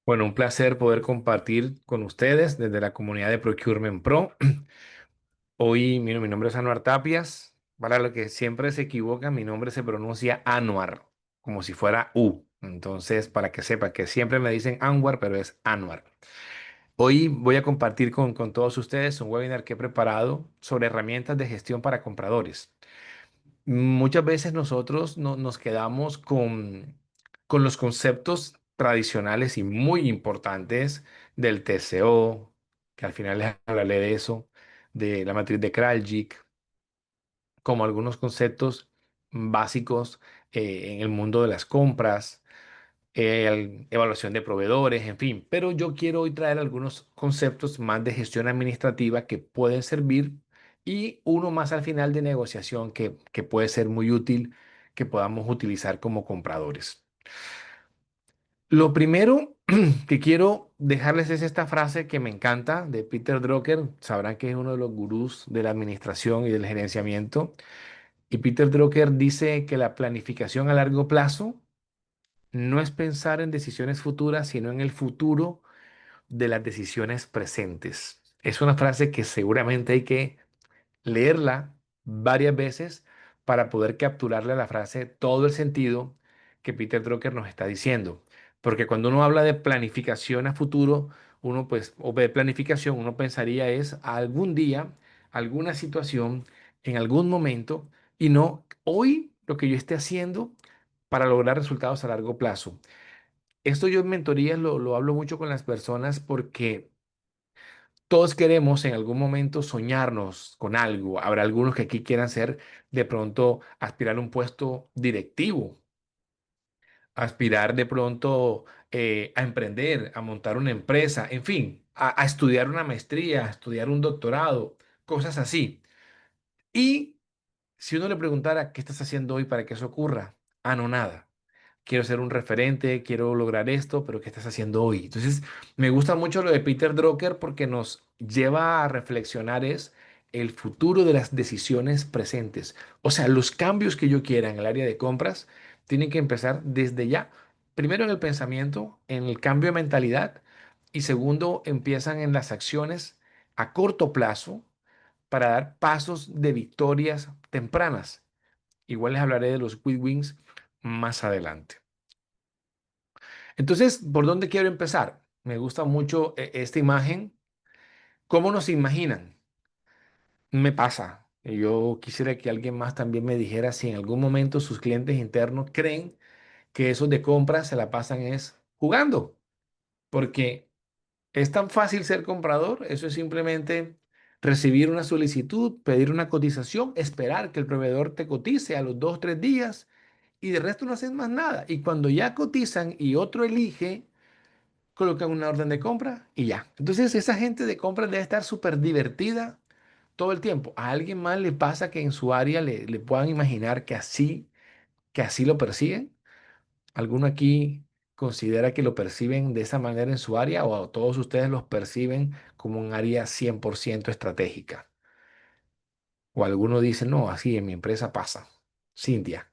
Bueno, un placer poder compartir con ustedes desde la comunidad de Procurement Pro. Hoy, mi nombre es Anuar Tapias. Para lo que siempre se equivocan, mi nombre se pronuncia Anuar, como si fuera U. Entonces, para que sepa que siempre me dicen Anwar, pero es Anuar. Hoy voy a compartir con todos ustedes un webinar que he preparado sobre herramientas de gestión para compradores. Muchas veces nosotros nos quedamos con los conceptos tradicionales y muy importantes del TCO, que al final les hablaré de eso, de la matriz de Kraljic, como algunos conceptos básicos en el mundo de las compras, evaluación de proveedores, en fin. Pero yo quiero hoy traer algunos conceptos más de gestión administrativa que pueden servir y uno más al final de negociación que puede ser muy útil que podamos utilizar como compradores. Lo primero que quiero dejarles es esta frase que me encanta de Peter Drucker. Sabrán que es uno de los gurús de la administración y del gerenciamiento. Y Peter Drucker dice que la planificación a largo plazo no es pensar en decisiones futuras, sino en el futuro de las decisiones presentes. Es una frase que seguramente hay que leerla varias veces para poder capturarle a la frase todo el sentido que Peter Drucker nos está diciendo. Porque cuando uno habla de planificación a futuro, uno pues, o de planificación, uno pensaría es algún día, alguna situación, en algún momento, y no hoy lo que yo esté haciendo para lograr resultados a largo plazo. Esto yo en mentorías lo hablo mucho con las personas porque todos queremos en algún momento soñarnos con algo. Habrá algunos que aquí quieran ser de pronto aspirar a un puesto directivo, aspirar de pronto a emprender, a montar una empresa, en fin, a estudiar una maestría, a estudiar un doctorado, cosas así. Y si uno le preguntara, ¿qué estás haciendo hoy para que eso ocurra? Ah, no, nada. Quiero ser un referente, quiero lograr esto, pero ¿qué estás haciendo hoy? Entonces, me gusta mucho lo de Peter Drucker porque nos lleva a reflexionar es el futuro de las decisiones presentes. O sea, los cambios que yo quiera en el área de compras tienen que empezar desde ya. Primero en el pensamiento, en el cambio de mentalidad y segundo, empiezan en las acciones a corto plazo para dar pasos de victorias tempranas. Igual les hablaré de los quick wins más adelante. Entonces, ¿por dónde quiero empezar? Me gusta mucho esta imagen. ¿Cómo nos imaginan? Me pasa. Y yo quisiera que alguien más también me dijera si en algún momento sus clientes internos creen que esos de compras se la pasan es jugando. Porque es tan fácil ser comprador. Eso es simplemente recibir una solicitud, pedir una cotización, esperar que el proveedor te cotice a los 2 o 3 días y de resto no hacen más nada. Y cuando ya cotizan y otro elige, colocan una orden de compra y ya. Entonces esa gente de compras debe estar súper divertida todo el tiempo. ¿A alguien más le pasa que en su área le puedan imaginar que así lo persiguen? ¿Alguno aquí considera que lo perciben de esa manera en su área o a todos ustedes los perciben como un área 100% estratégica? O alguno dice, no, así en mi empresa pasa. Cintia.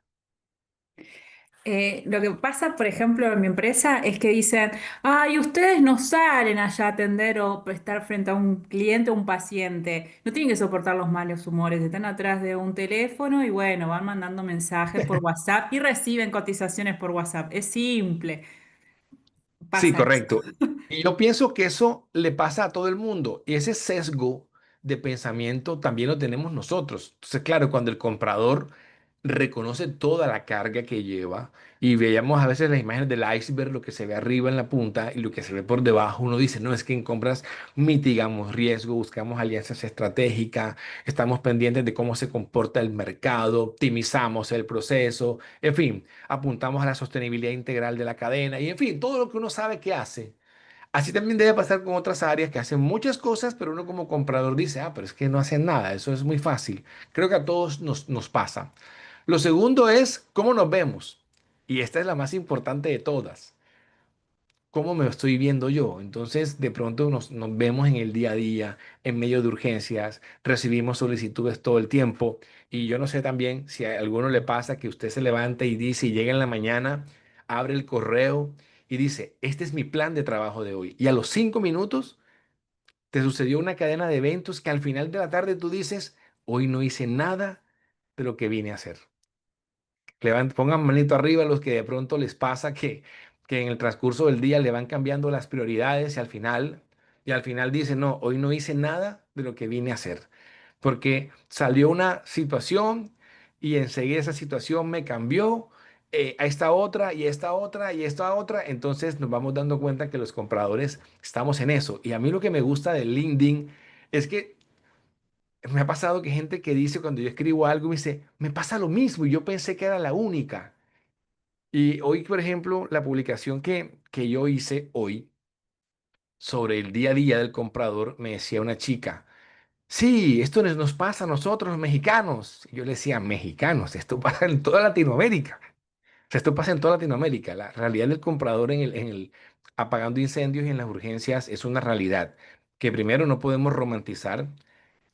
Lo que pasa, por ejemplo, en mi empresa es que dicen, ay, ustedes no salen allá a atender o estar frente a un cliente o un paciente. No tienen que soportar los malos humores. Están atrás de un teléfono y bueno, van mandando mensajes por WhatsApp y reciben cotizaciones por WhatsApp. Es simple. Sí, Pasa eso. correcto. Y yo pienso que eso le pasa a todo el mundo. Y ese sesgo de pensamiento también lo tenemos nosotros. Entonces, claro, cuando el comprador reconoce toda la carga que lleva y veíamos a veces las imágenes del iceberg, lo que se ve arriba en la punta y lo que se ve por debajo, uno dice, no, es que en compras mitigamos riesgo, buscamos alianzas estratégicas, estamos pendientes de cómo se comporta el mercado, optimizamos el proceso, en fin, apuntamos a la sostenibilidad integral de la cadena y en fin, todo lo que uno sabe que hace. Así también debe pasar con otras áreas que hacen muchas cosas, pero uno como comprador dice, ah, pero es que no hacen nada, eso es muy fácil. Creo que a todos nos pasa. Lo segundo es cómo nos vemos. Y esta es la más importante de todas. ¿Cómo me estoy viendo yo? Entonces, de pronto nos vemos en el día a día, en medio de urgencias, recibimos solicitudes todo el tiempo. Y yo no sé también si a alguno le pasa que usted se levanta y dice, y llega en la mañana, abre el correo y dice, este es mi plan de trabajo de hoy. Y a los 5 minutos te sucedió una cadena de eventos que al final de la tarde tú dices, hoy no hice nada de lo que vine a hacer. Pongan manito arriba los que de pronto les pasa que en el transcurso del día le van cambiando las prioridades y al final dicen, no, hoy no hice nada de lo que vine a hacer. Porque salió una situación y enseguida esa situación me cambió a esta otra y esta otra y esta otra. Entonces nos vamos dando cuenta que los compradores estamos en eso. Y a mí lo que me gusta de LinkedIn es que me ha pasado que gente que dice cuando yo escribo algo me dice, me pasa lo mismo y yo pensé que era la única. Y hoy, por ejemplo, la publicación que yo hice hoy sobre el día a día del comprador, me decía una chica, sí, esto nos pasa a nosotros los mexicanos. Y yo le decía, mexicanos, esto pasa en toda Latinoamérica. O sea, esto pasa en toda Latinoamérica. La realidad del comprador en el apagando incendios y en las urgencias es una realidad que primero no podemos romantizar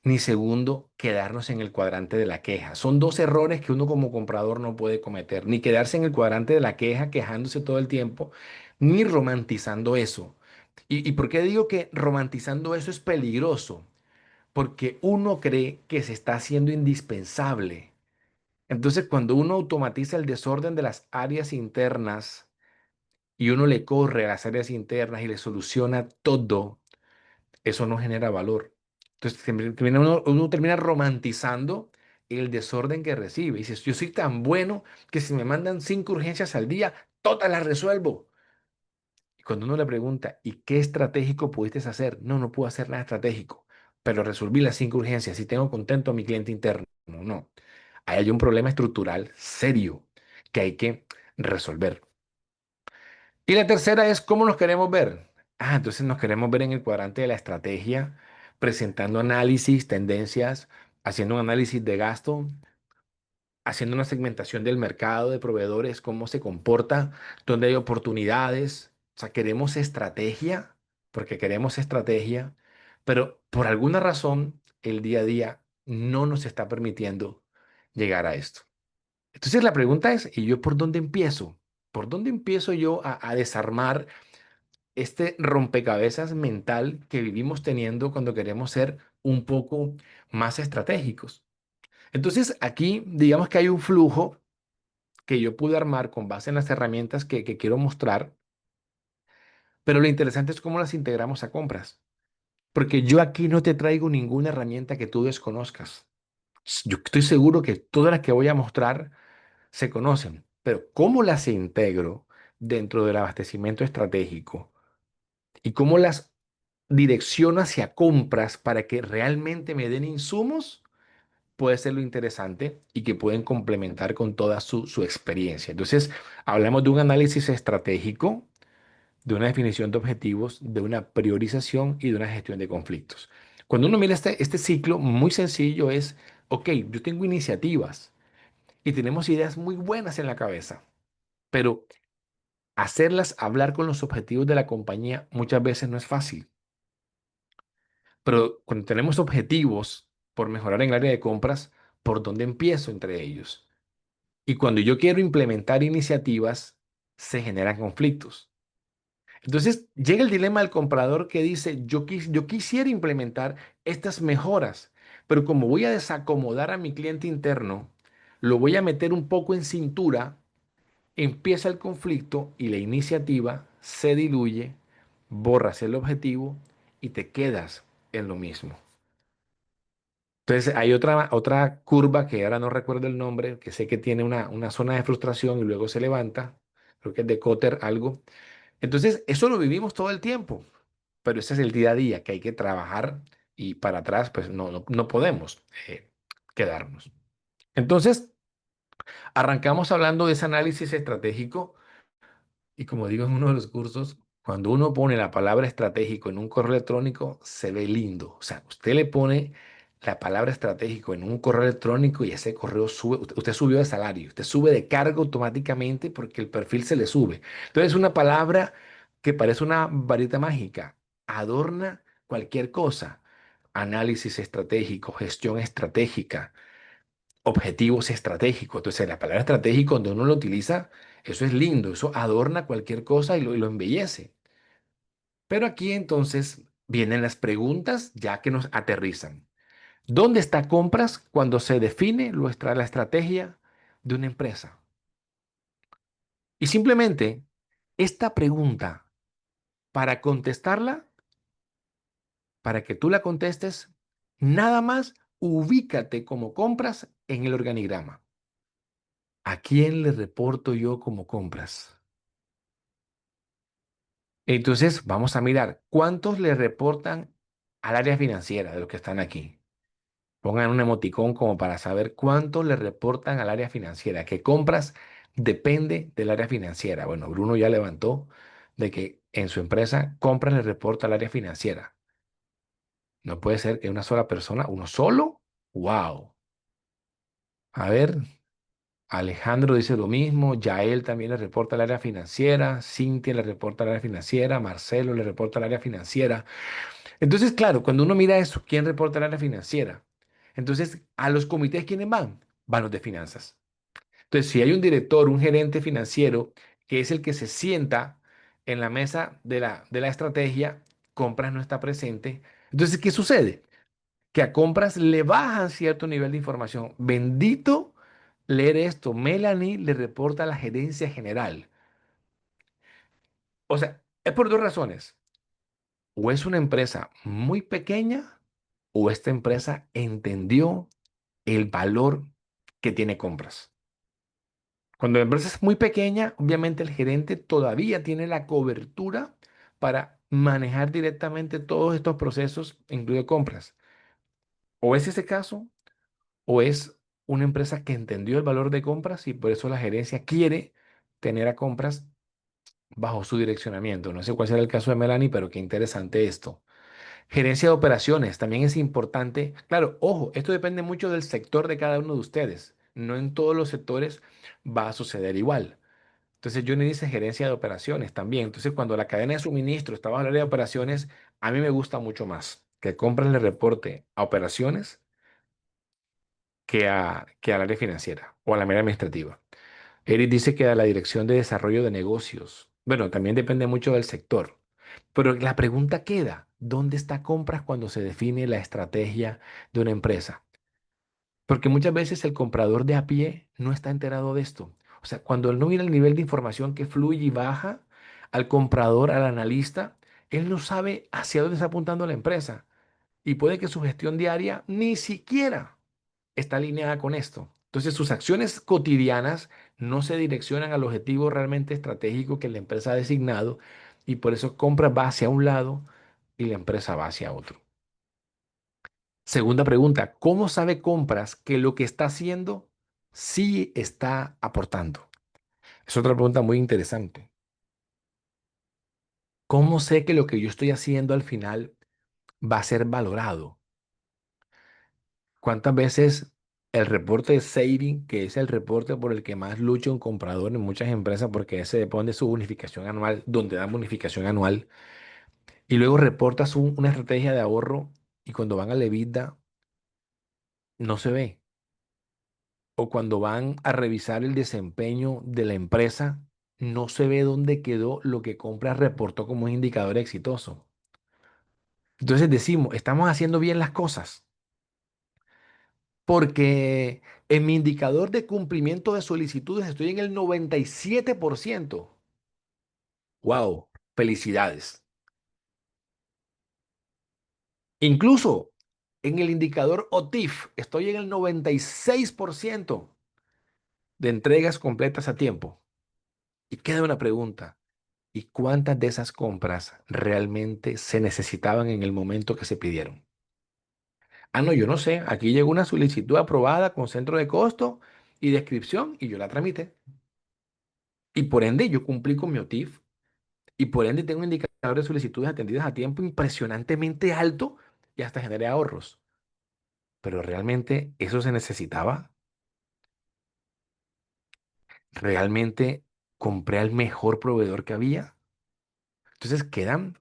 ni segundo, quedarnos en el cuadrante de la queja. Son dos errores que uno como comprador no puede cometer, ni quedarse en el cuadrante de la queja quejándose todo el tiempo, ni romantizando eso. ¿Y por qué digo que romantizando eso es peligroso? Porque uno cree que se está haciendo indispensable. Entonces, cuando uno automatiza el desorden de las áreas internas y uno le corre a las áreas internas y le soluciona todo, eso no genera valor. Entonces uno termina romantizando el desorden que recibe. Y dices, yo soy tan bueno que si me mandan 5 urgencias al día, todas las resuelvo. Y cuando uno le pregunta, ¿y qué estratégico pudiste hacer? No, no puedo hacer nada estratégico, pero resolví las 5 urgencias y tengo contento a mi cliente interno. No, no. Ahí hay un problema estructural serio que hay que resolver. Y la tercera es cómo nos queremos ver. Entonces nos queremos ver en el cuadrante de la estrategia, presentando análisis, tendencias, haciendo un análisis de gasto, haciendo una segmentación del mercado de proveedores, cómo se comporta, dónde hay oportunidades. O sea, queremos estrategia, porque queremos estrategia, pero por alguna razón el día a día no nos está permitiendo llegar a esto. Entonces la pregunta es, ¿y yo por dónde empiezo? ¿Por dónde empiezo yo a desarmar este rompecabezas mental que vivimos teniendo cuando queremos ser un poco más estratégicos? Entonces, aquí digamos que hay un flujo que yo pude armar con base en las herramientas que quiero mostrar, pero lo interesante es cómo las integramos a compras, porque yo aquí no te traigo ninguna herramienta que tú desconozcas. Yo estoy seguro que todas las que voy a mostrar se conocen, pero cómo las integro dentro del abastecimiento estratégico y cómo las direcciono hacia compras para que realmente me den insumos, puede ser lo interesante y que pueden complementar con toda su experiencia. Entonces, hablamos de un análisis estratégico, de una definición de objetivos, de una priorización y de una gestión de conflictos. Cuando uno mira este ciclo, muy sencillo es, ok, yo tengo iniciativas y tenemos ideas muy buenas en la cabeza, pero hacerlas hablar con los objetivos de la compañía muchas veces no es fácil. Pero cuando tenemos objetivos por mejorar en el área de compras, ¿por dónde empiezo entre ellos? Y cuando yo quiero implementar iniciativas, se generan conflictos. Entonces llega el dilema del comprador que dice, yo quisiera implementar estas mejoras, pero como voy a desacomodar a mi cliente interno, lo voy a meter un poco en cintura, empieza el conflicto y la iniciativa se diluye, borras el objetivo y te quedas en lo mismo. Entonces hay otra curva que ahora no recuerdo el nombre, que sé que tiene una zona de frustración y luego se levanta, creo que es de Kotter algo. Entonces eso lo vivimos todo el tiempo, pero ese es el día a día que hay que trabajar y para atrás pues no podemos quedarnos. Entonces arrancamos hablando de ese análisis estratégico. Y como digo en uno de los cursos, cuando uno pone la palabra estratégico en un correo electrónico, se ve lindo. O sea, usted le pone la palabra estratégico en un correo electrónico y ese correo sube, usted subió de salario, usted sube de cargo automáticamente porque el perfil se le sube. Entonces, es una palabra que parece una varita mágica, adorna cualquier cosa. Análisis estratégico, gestión estratégica, objetivos estratégicos. Entonces, la palabra estratégico, cuando uno lo utiliza, Eso es lindo, eso adorna cualquier cosa y lo embellece. Pero aquí entonces vienen las preguntas ya que nos aterrizan. ¿Dónde está compras cuando se define la estrategia de una empresa? Y simplemente esta pregunta, para contestarla, para que tú la contestes, nada más ubícate como compras en el organigrama. ¿A quién le reporto yo como compras? Entonces, vamos a mirar cuántos le reportan al área financiera de los que están aquí. Pongan un emoticón como para saber cuántos le reportan al área financiera. Que compras depende del área financiera. Bueno, Bruno ya levantó de que en su empresa compras le reporta al área financiera. No puede ser que una sola persona, uno solo. ¡Wow! A ver, Alejandro dice lo mismo, Yael también le reporta al área financiera, Cintia le reporta al área financiera, Marcelo le reporta al área financiera. Entonces, claro, cuando uno mira eso, ¿quién reporta al área financiera? Entonces, a los comités, ¿quiénes van? Van los de finanzas. Entonces, si hay un director, un gerente financiero, que es el que se sienta en la mesa de la estrategia, compras no está presente. Entonces, ¿qué sucede? Que a compras le bajan cierto nivel de información. Bendito leer esto. Melanie le reporta a la gerencia general. O sea, es por dos razones. O es una empresa muy pequeña o esta empresa entendió el valor que tiene compras. Cuando la empresa es muy pequeña, obviamente el gerente todavía tiene la cobertura para manejar directamente todos estos procesos, incluido compras. O es ese caso, o es una empresa que entendió el valor de compras y por eso la gerencia quiere tener a compras bajo su direccionamiento. No sé cuál será el caso de Melanie, pero qué interesante esto. Gerencia de operaciones también es importante. Claro, ojo, esto depende mucho del sector de cada uno de ustedes. No en todos los sectores va a suceder igual. Entonces, Johnny dice gerencia de operaciones también. Entonces, cuando la cadena de suministro está bajo el área de operaciones, a mí me gusta mucho más que compras le reporte a operaciones que al área financiera o a la área administrativa. Eric dice que a la dirección de desarrollo de negocios. Bueno, también depende mucho del sector. Pero la pregunta queda, ¿dónde está compras cuando se define la estrategia de una empresa? Porque muchas veces el comprador de a pie no está enterado de esto. O sea, cuando él no mira el nivel de información que fluye y baja al comprador, al analista, él no sabe hacia dónde está apuntando la empresa. Y puede que su gestión diaria ni siquiera está alineada con esto. Entonces, sus acciones cotidianas no se direccionan al objetivo realmente estratégico que la empresa ha designado y por eso compra va hacia un lado y la empresa va hacia otro. Segunda pregunta, ¿cómo sabe compras que lo que está haciendo sí está aportando? Es otra pregunta muy interesante. ¿Cómo sé que lo que yo estoy haciendo al final va a ser valorado? ¿Cuántas veces el reporte de saving, que es el reporte por el que más lucha un comprador en muchas empresas, porque ese depende de su bonificación anual, donde dan bonificación anual, y luego reportas una estrategia de ahorro y cuando van a la EBITDA no se ve? O cuando van a revisar el desempeño de la empresa, no se ve dónde quedó lo que compra reportó como un indicador exitoso. Entonces decimos, estamos haciendo bien las cosas, porque en mi indicador de cumplimiento de solicitudes estoy en el 97%. ¡Wow! Felicidades. Incluso en el indicador OTIF estoy en el 96% de entregas completas a tiempo. Y queda una pregunta. ¿Y cuántas de esas compras realmente se necesitaban en el momento que se pidieron? Ah, no, yo no sé. Aquí llegó una solicitud aprobada con centro de costo y descripción y yo la tramité. Y por ende yo cumplí con mi OTIF y por ende tengo un indicador de solicitudes atendidas a tiempo impresionantemente alto y hasta generé ahorros. Pero realmente eso se necesitaba. Realmente compré al mejor proveedor que había. Entonces quedan,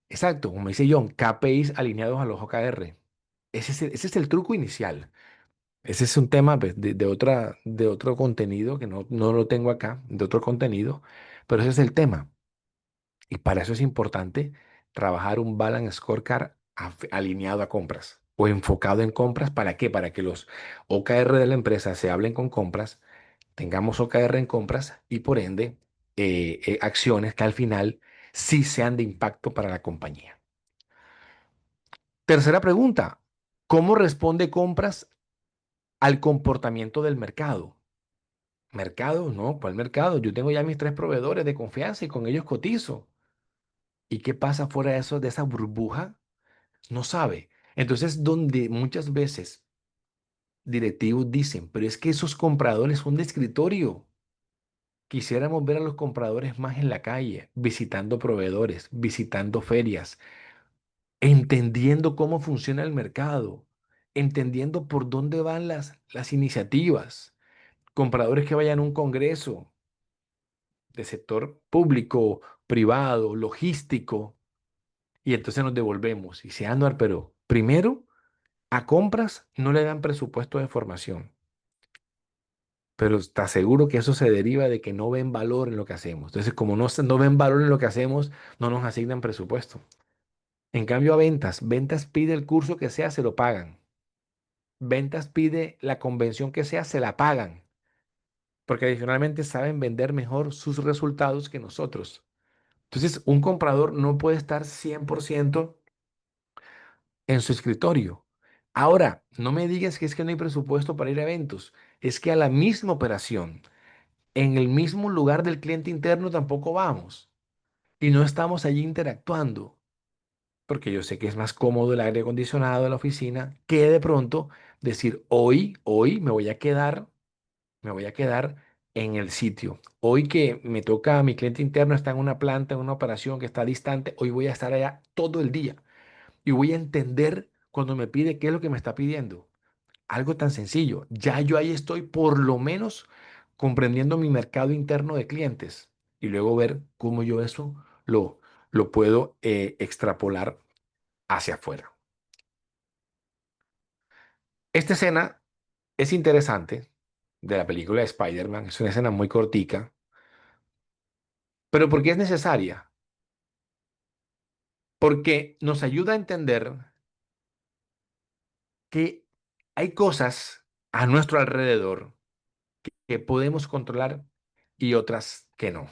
exacto, como dice John, KPIs alineados a los OKR. Ese es el truco inicial. Ese es un tema pues, de otro contenido que no lo tengo acá, de otro contenido, pero ese es el tema. Y para eso es importante trabajar un balance scorecard alineado a compras o enfocado en compras. ¿Para qué? Para que los OKR de la empresa se hablen con compras, tengamos OKR en compras y por ende acciones que al final sí sean de impacto para la compañía. Tercera pregunta, ¿cómo responde compras al comportamiento del mercado? ¿Mercado? No, ¿cuál mercado? Yo tengo ya mis tres proveedores de confianza y con ellos cotizo. ¿Y qué pasa fuera de eso, de esa burbuja? No sabe. Entonces, donde muchas veces directivos dicen, pero es que esos compradores son de escritorio. Quisiéramos ver a los compradores más en la calle, visitando proveedores, visitando ferias, entendiendo cómo funciona el mercado, entendiendo por dónde van las iniciativas. Compradores que vayan a un congreso de sector público, privado, logístico, y entonces nos devolvemos. Y dice, Anuar, pero primero, a compras no le dan presupuesto de formación, pero está seguro que eso se deriva de que no ven valor en lo que hacemos. Entonces, como no ven valor en lo que hacemos, no nos asignan presupuesto. En cambio, a ventas, ventas pide el curso que sea, se lo pagan. Ventas pide la convención que sea, se la pagan, porque adicionalmente saben vender mejor sus resultados que nosotros. Entonces, un comprador no puede estar 100% en su escritorio. Ahora, no me digas que es que no hay presupuesto para ir a eventos. Es que a la misma operación, en el mismo lugar del cliente interno tampoco vamos y no estamos allí interactuando, porque yo sé que es más cómodo el aire acondicionado de la oficina que de pronto decir, hoy me voy a quedar en el sitio. Hoy que me toca, mi cliente interno está en una planta, en una operación que está distante, hoy voy a estar allá todo el día y voy a entender cuando me pide qué es lo que me está pidiendo. Algo tan sencillo. Ya yo ahí estoy por lo menos comprendiendo mi mercado interno de clientes y luego ver cómo yo eso lo, lo puedo extrapolar hacia afuera. Esta escena es interesante de la película de Spider-Man. Es una escena muy cortica, pero ¿por qué es necesaria? Porque nos ayuda a entender que hay cosas a nuestro alrededor que podemos controlar y otras que no.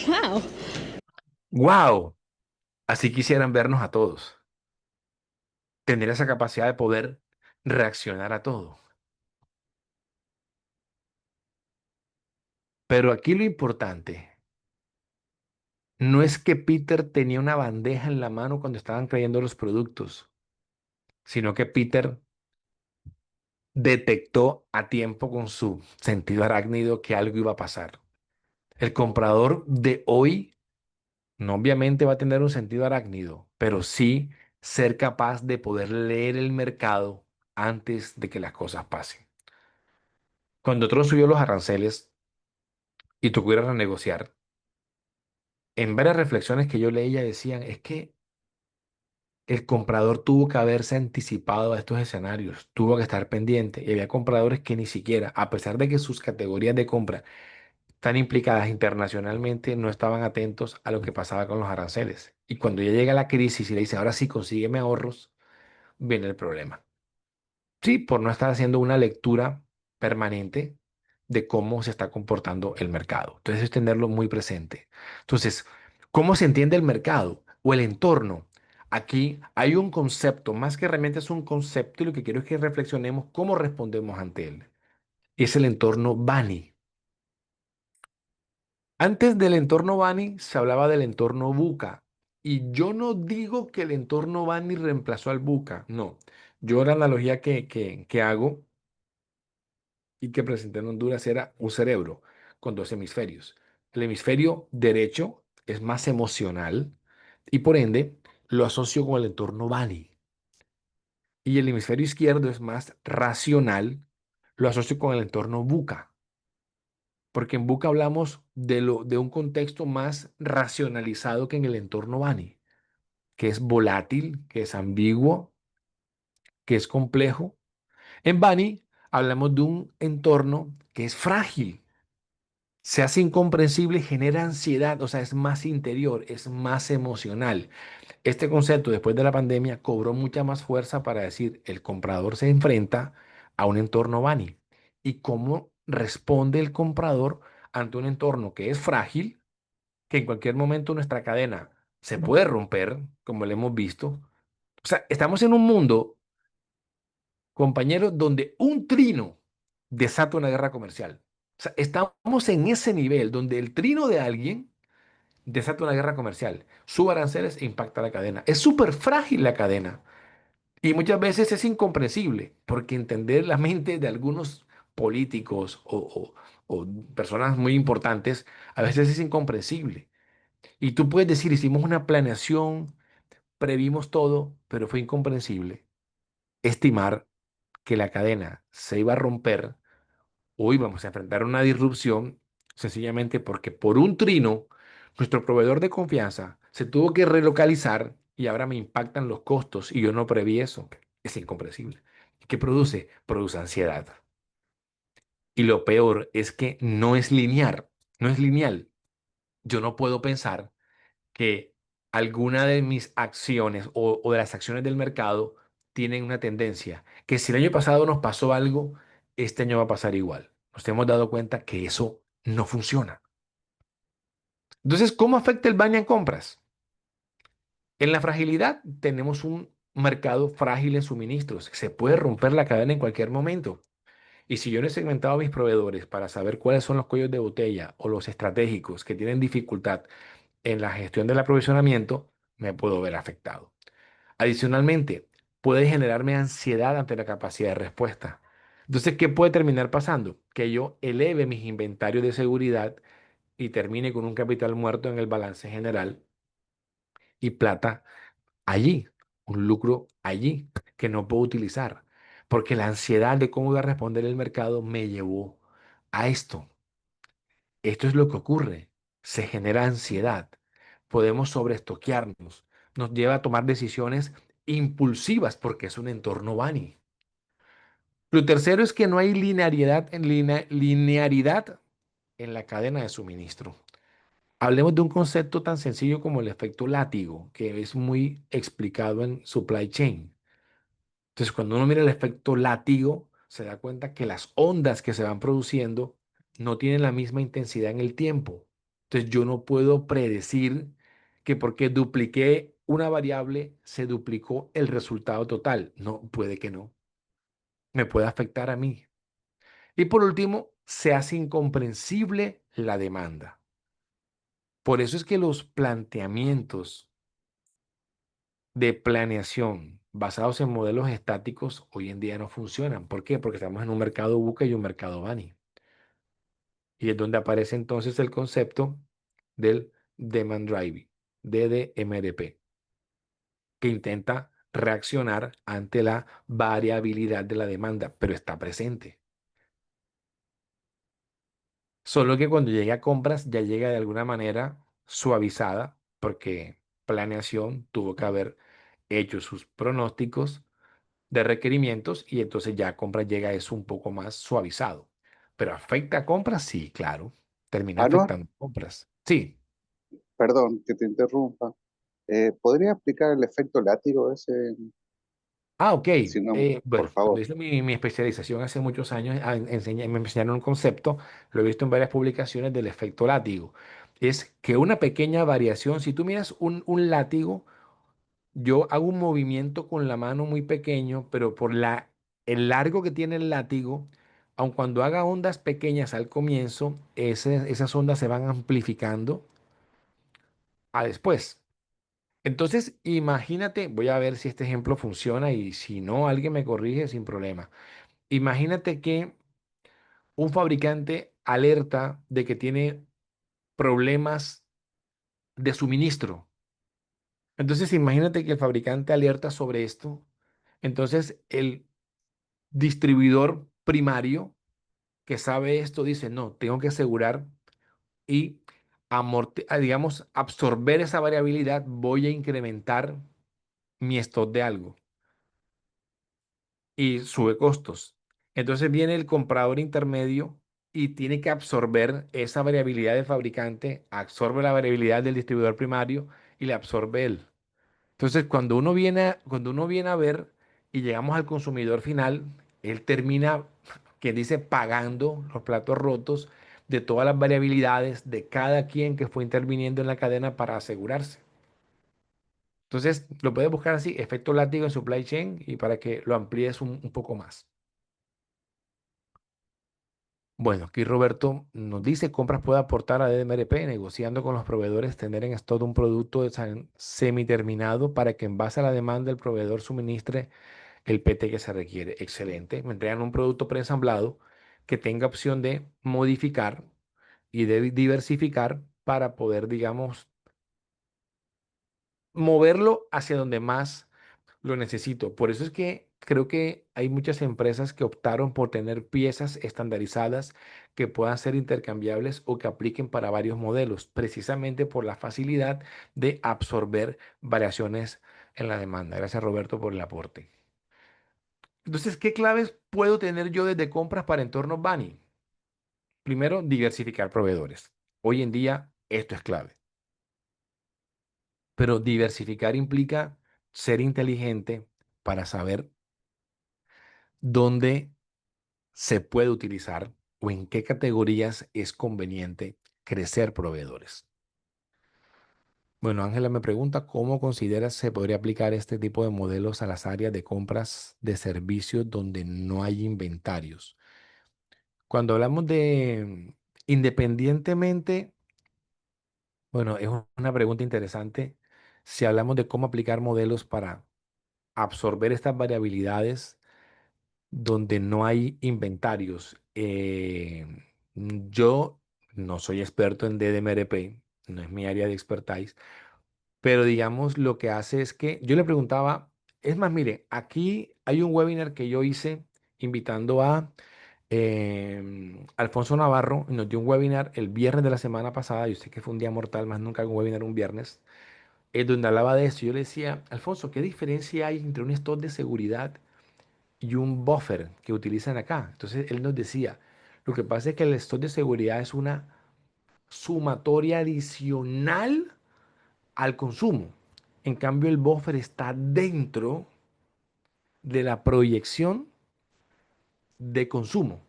Wow. ¡Wow! Así quisieran vernos a todos. Tener esa capacidad de poder reaccionar a todo. Pero aquí lo importante no es que Peter tenía una bandeja en la mano cuando estaban creyendo los productos, sino que Peter detectó a tiempo con su sentido arácnido que algo iba a pasar. El comprador de hoy no obviamente va a tener un sentido arácnido, pero sí ser capaz de poder leer el mercado antes de que las cosas pasen. Cuando Trump subió los aranceles y tocó ir a renegociar, en varias reflexiones que yo leía decían, es que el comprador tuvo que haberse anticipado a estos escenarios, tuvo que estar pendiente y había compradores que ni siquiera, a pesar de que sus categorías de compra están implicadas internacionalmente, no estaban atentos a lo que pasaba con los aranceles. Y cuando ya llega la crisis y le dice, ahora sí, consígueme ahorros, viene el problema. Sí, por no estar haciendo una lectura permanente de cómo se está comportando el mercado. Entonces, es tenerlo muy presente. Entonces, ¿cómo se entiende el mercado o el entorno? Aquí hay un concepto, más que realmente es un concepto y lo que quiero es que reflexionemos cómo respondemos ante él. Es el entorno Bani. Antes del entorno Bani se hablaba del entorno Buca. Y yo no digo que el entorno Bani reemplazó al Buca, no. Yo la analogía que hago y que presenté en Honduras era un cerebro con dos hemisferios. El hemisferio derecho es más emocional y por ende lo asocio con el entorno Bani. y el hemisferio izquierdo es más racional, lo asocio con el entorno buca, porque en buca hablamos de un contexto más racionalizado que en el entorno Bani, que es volátil, que es ambiguo, que es complejo. En Bani hablamos de un entorno que es frágil, se hace incomprensible, genera ansiedad, o sea, es más interior, es más emocional. Este concepto después de la pandemia cobró mucha más fuerza para decir el comprador se enfrenta a un entorno Bani y cómo responde el comprador ante un entorno que es frágil, que en cualquier momento nuestra cadena se puede romper, como lo hemos visto. O sea, estamos en un mundo, compañeros, donde un trino desata una guerra comercial. O sea, estamos en ese nivel donde el trino de alguien desata una guerra comercial, sube aranceles e impacta la cadena. Es súper frágil la cadena y muchas veces es incomprensible porque entender la mente de algunos políticos o personas muy importantes a veces es incomprensible. Y tú puedes decir, hicimos una planeación, previmos todo, pero fue incomprensible estimar que la cadena se iba a romper. Hoy vamos a enfrentar una disrupción sencillamente porque por un trino nuestro proveedor de confianza se tuvo que relocalizar y ahora me impactan los costos y yo no preví eso. Es incomprensible. ¿Qué produce? Produce ansiedad. Y lo peor es que no es lineal, no es lineal. Yo no puedo pensar que alguna de mis acciones o de las acciones del mercado tienen una tendencia, que si el año pasado nos pasó algo, este año va a pasar igual. Nos hemos dado cuenta que eso no funciona. Entonces, ¿cómo afecta el Banyan Compras? En la fragilidad tenemos un mercado frágil en suministros. Se puede romper la cadena en cualquier momento. Y si yo no he segmentado a mis proveedores para saber cuáles son los cuellos de botella o los estratégicos que tienen dificultad en la gestión del aprovisionamiento, me puedo ver afectado. Adicionalmente, puede generarme ansiedad ante la capacidad de respuesta. Entonces, ¿qué puede terminar pasando? Que yo eleve mis inventarios de seguridad y termine con un capital muerto en el balance general y plata allí, un lucro allí que no puedo utilizar, porque la ansiedad de cómo va a responder el mercado me llevó a esto. Esto es lo que ocurre. Se genera ansiedad. Podemos sobreestoquearnos. Nos lleva a tomar decisiones impulsivas porque es un entorno Bani. Lo tercero es que no hay linearidad en la cadena de suministro. Hablemos de un concepto tan sencillo como el efecto látigo, que es muy explicado en supply chain. Entonces, cuando uno mira el efecto látigo, se da cuenta que las ondas que se van produciendo no tienen la misma intensidad en el tiempo. Entonces, yo no puedo predecir que porque dupliqué una variable, se duplicó el resultado total. No, puede que no. Me puede afectar a mí. Y por último, se hace incomprensible la demanda. Por eso es que los planteamientos de planeación basados en modelos estáticos hoy en día no funcionan. ¿Por qué? Porque estamos en un mercado buca y un mercado Bani. Y es donde aparece entonces el concepto del Demand Driving, DDMDP, que intenta reaccionar ante la variabilidad de la demanda, pero está presente. Solo que cuando llega a compras ya llega de alguna manera suavizada, porque planeación tuvo que haber hecho sus pronósticos de requerimientos y entonces ya compra llega eso un poco más suavizado. Pero afecta a compras, sí, claro. Termina Anuar, afectando compras. Sí. perdón que te interrumpa. ¿Podría explicar el efecto látigo ese? Ah, ok. Si no, por Bueno, cuando favor. hice mi especialización hace muchos años, me enseñaron un concepto, lo he visto en varias publicaciones del efecto látigo. Es que una pequeña variación, si tú miras un látigo, yo hago un movimiento con la mano muy pequeño, pero por el largo que tiene el látigo, aun cuando haga ondas pequeñas al comienzo, esas ondas se van amplificando a después. Entonces, imagínate, voy a ver si este ejemplo funciona y si no, alguien me corrige sin problema. Imagínate que un fabricante alerta de que tiene problemas de suministro. Entonces, imagínate que el fabricante alerta sobre esto Entonces, el distribuidor primario que sabe esto dice, no, tengo que asegurar y digamos, absorber esa variabilidad, voy a incrementar mi stock de algo y sube costos. Entonces viene el comprador intermedio y tiene que absorber esa variabilidad del fabricante, absorbe la variabilidad del distribuidor primario y le absorbe él. Entonces, cuando uno viene a ver y llegamos al consumidor final, él termina, quien dice, pagando los platos rotos de todas las variabilidades de cada quien que fue interviniendo en la cadena para asegurarse. Entonces, lo puedes buscar así, efecto látigo en supply chain y para que lo amplíes un poco más. Bueno, aquí Roberto nos dice, compras puede aportar a DMRP negociando con los proveedores, tener en stock un producto semiterminado para que en base a la demanda el proveedor suministre el PT que se requiere. Excelente. Me entregan un producto preensamblado que tenga opción de modificar y de diversificar para poder, digamos, moverlo hacia donde más lo necesito. Por eso es que creo que hay muchas empresas que optaron por tener piezas estandarizadas que puedan ser intercambiables o que apliquen para varios modelos, precisamente por la facilidad de absorber variaciones en la demanda. Gracias, Roberto, por el aporte. Entonces, ¿qué claves puedo tener yo desde compras para entornos Bani? Primero, diversificar proveedores. Hoy en día esto es clave, pero diversificar implica ser inteligente para saber dónde se puede utilizar o en qué categorías es conveniente crecer proveedores. Bueno, Ángela me pregunta cómo consideras se podría aplicar este tipo de modelos a las áreas de compras de servicios donde no hay inventarios. Cuando hablamos de independientemente, bueno, es una pregunta interesante. Si hablamos de cómo aplicar modelos para absorber estas variabilidades donde no hay inventarios, yo no soy experto en DDMRP, no es mi área de expertise, pero digamos lo que hace es que yo le preguntaba, es más, mire, aquí hay un webinar que yo hice invitando a Alfonso Navarro, nos dio un webinar el viernes de la semana pasada. Yo sé que fue un día mortal, más nunca hago un webinar un viernes, donde hablaba de esto. Yo le decía, Alfonso, ¿qué diferencia hay entre un stock de seguridad y un buffer que utilizan acá? Entonces él nos decía, lo que pasa es que el stock de seguridad es una sumatoria adicional al consumo. En cambio, el buffer está dentro de la proyección de consumo.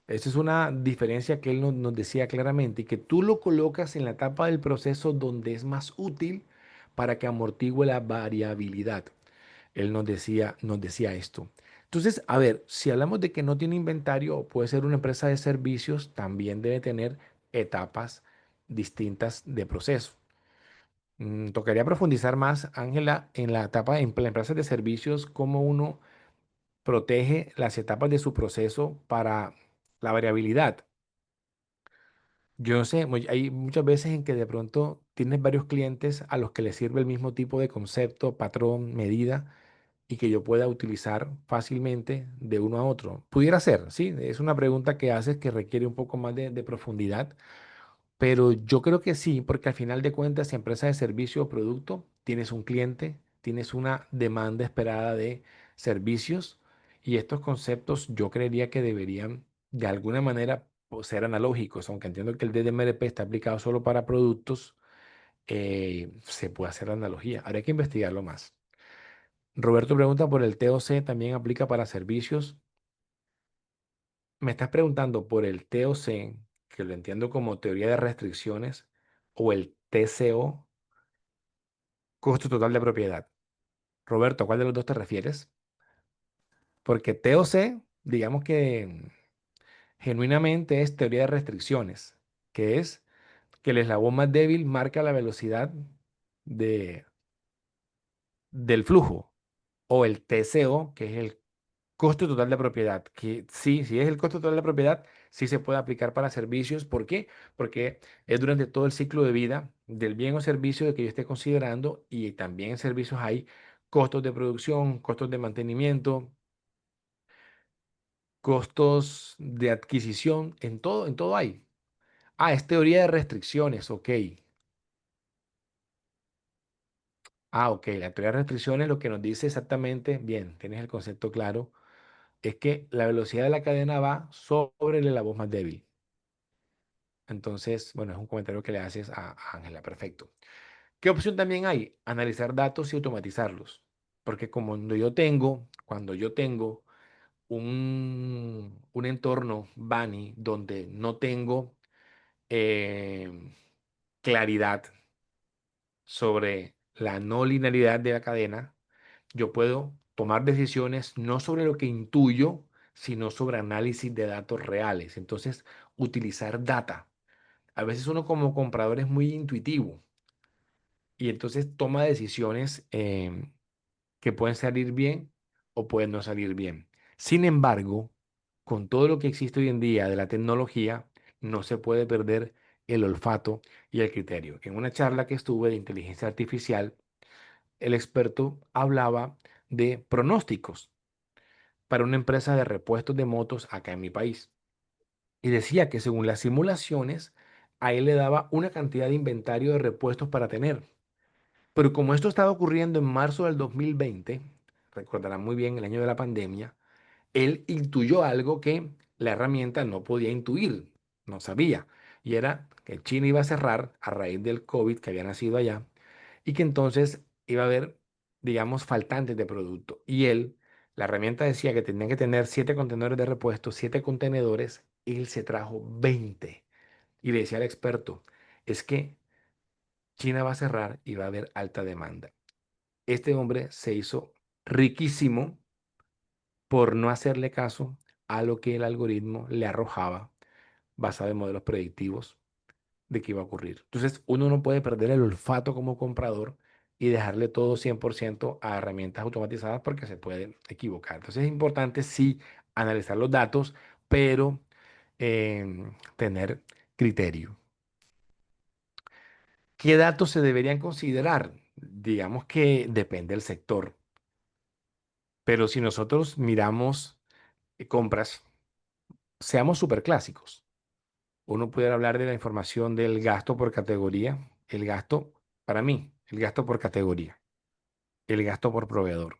Esa es una diferencia que él nos decía claramente, y que tú lo colocas en la etapa del proceso donde es más útil para que amortigue la variabilidad. Él nos decía esto. Entonces, a ver, si hablamos de que no tiene inventario o puede ser una empresa de servicios, también debe tener etapas distintas de proceso. Tocaría profundizar más, Ángela, en la etapa en la empresa de servicios, cómo uno protege las etapas de su proceso para la variabilidad. Yo no sé, hay muchas veces en que de pronto tienes varios clientes a los que les sirve el mismo tipo de concepto, patrón, medida y que yo pueda utilizar fácilmente de uno a otro. Pudiera ser, sí, es una pregunta que haces que requiere un poco más de profundidad, pero yo creo que sí, porque al final de cuentas, si empresa de servicio o producto, tienes un cliente, tienes una demanda esperada de servicios y estos conceptos yo creería que deberían de alguna manera ser analógicos, aunque entiendo que el DDMRP está aplicado solo para productos, se puede hacer la analogía. Habría que investigarlo más. Roberto pregunta por el TOC, ¿también aplica para servicios? Me estás preguntando por el TOC, que lo entiendo como teoría de restricciones, o el TCO, costo total de propiedad. Roberto, ¿a cuál de los dos te refieres? Porque TOC, digamos que genuinamente es teoría de restricciones, que es que el eslabón más débil marca la velocidad de, del flujo, o el TCO, que es el costo total de propiedad, que sí, si es el costo total de propiedad, sí se puede aplicar para servicios. ¿Por qué? Porque es durante todo el ciclo de vida del bien o servicio de que yo esté considerando y también en servicios hay costos de producción, costos de mantenimiento, costos de adquisición, en todo hay. Ah, es teoría de restricciones, ok. Ah, ok, la teoría de restricciones lo que nos dice exactamente, bien, tienes el concepto claro, es que la velocidad de la cadena va sobre el eslabón más débil. Entonces, bueno, es un comentario que le haces a Ángela, perfecto. ¿Qué opción también hay? Analizar datos y automatizarlos. Porque como cuando yo tengo un entorno Bunny donde no tengo eh, claridad sobre la no linealidad de la cadena, yo puedo tomar decisiones no sobre lo que intuyo, sino sobre análisis de datos reales. Entonces, utilizar data. A veces uno como comprador es muy intuitivo y entonces toma decisiones que pueden salir bien o pueden no salir bien. Sin embargo, con todo lo que existe hoy en día de la tecnología, no se puede perder el olfato y el criterio. En una charla que estuve de inteligencia artificial, el experto hablaba de pronósticos para una empresa de repuestos de motos acá en mi país. Y decía que según las simulaciones, a él le daba una cantidad de inventario de repuestos para tener. Pero como esto estaba ocurriendo en marzo del 2020, recordarán muy bien el año de la pandemia, él intuyó algo que la herramienta no podía intuir, no sabía. Y era que China iba a cerrar a raíz del COVID que había nacido allá y que entonces iba a haber, digamos, faltantes de producto. Y él, la herramienta decía que tenían que tener 7 contenedores de repuesto, 7 contenedores, y él se trajo 20. Y le decía al experto, es que China va a cerrar y va a haber alta demanda. Este hombre se hizo riquísimo por no hacerle caso a lo que el algoritmo le arrojaba basado en modelos predictivos de qué iba a ocurrir. Entonces, uno no puede perder el olfato como comprador y dejarle todo 100% a herramientas automatizadas porque se puede equivocar. Entonces, es importante sí analizar los datos, pero tener criterio. ¿Qué datos se deberían considerar? Digamos que depende del sector, pero si nosotros miramos compras, seamos súper clásicos. Uno puede hablar de la información del gasto por categoría, el gasto, para mí, el gasto por categoría, el gasto por proveedor,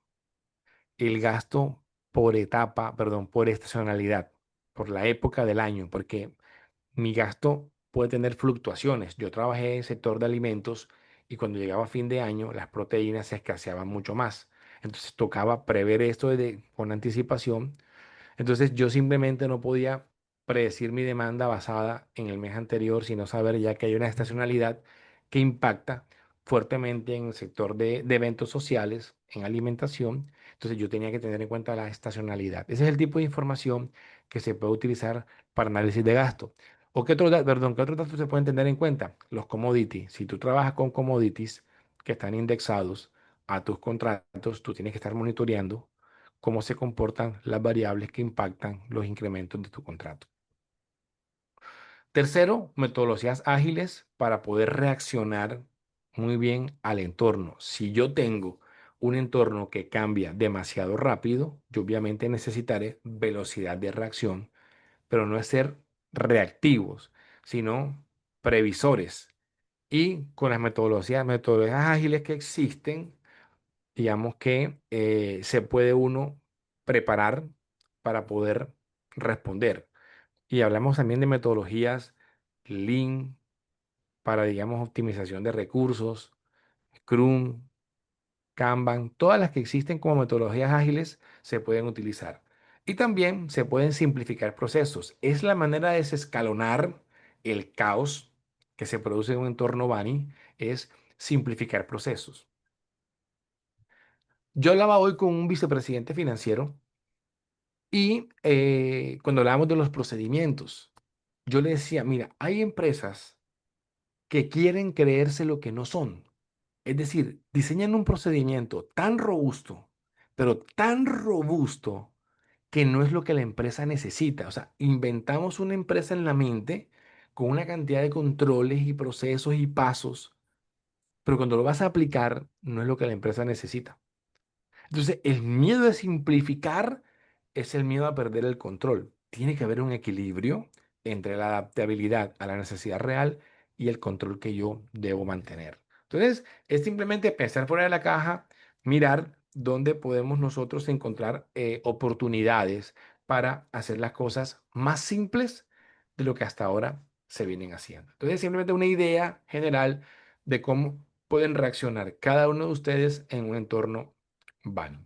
el gasto por etapa, perdón, por estacionalidad, por la época del año, porque mi gasto puede tener fluctuaciones. Yo trabajé en el sector de alimentos y cuando llegaba fin de año las proteínas se escaseaban mucho más. Entonces tocaba prever esto con anticipación. Entonces yo simplemente no podía predecir mi demanda basada en el mes anterior, sino saber ya que hay una estacionalidad que impacta fuertemente en el sector de eventos sociales, en alimentación. Entonces yo tenía que tener en cuenta la estacionalidad. Ese es el tipo de información que se puede utilizar para análisis de gasto. ¿O qué otros datos se pueden tener en cuenta? Los commodities. Si tú trabajas con commodities que están indexados a tus contratos, tú tienes que estar monitoreando cómo se comportan las variables que impactan los incrementos de tu contrato. Tercero, metodologías ágiles para poder reaccionar muy bien al entorno. Si yo tengo un entorno que cambia demasiado rápido, yo obviamente necesitaré velocidad de reacción, pero no es ser reactivos, sino previsores. Y con las metodologías ágiles que existen, digamos que se puede uno preparar para poder responder. Y hablamos también de metodologías Lean para, digamos, optimización de recursos, Scrum, Kanban, todas las que existen como metodologías ágiles se pueden utilizar. Y también se pueden simplificar procesos. Es la manera de desescalonar el caos que se produce en un entorno Bunny, es simplificar procesos. Yo hablaba hoy con un vicepresidente financiero y cuando hablábamos de los procedimientos, yo le decía, mira, hay empresas que quieren creerse lo que no son. Es decir, diseñan un procedimiento tan robusto, pero tan robusto que no es lo que la empresa necesita. O sea, inventamos una empresa en la mente con una cantidad de controles y procesos y pasos, pero cuando lo vas a aplicar no es lo que la empresa necesita. Entonces, el miedo de simplificar es el miedo a perder el control. Tiene que haber un equilibrio entre la adaptabilidad a la necesidad real y el control que yo debo mantener. Entonces, es simplemente pensar fuera de la caja, mirar dónde podemos nosotros encontrar oportunidades para hacer las cosas más simples de lo que hasta ahora se vienen haciendo. Entonces, simplemente una idea general de cómo pueden reaccionar cada uno de ustedes en un entorno vano.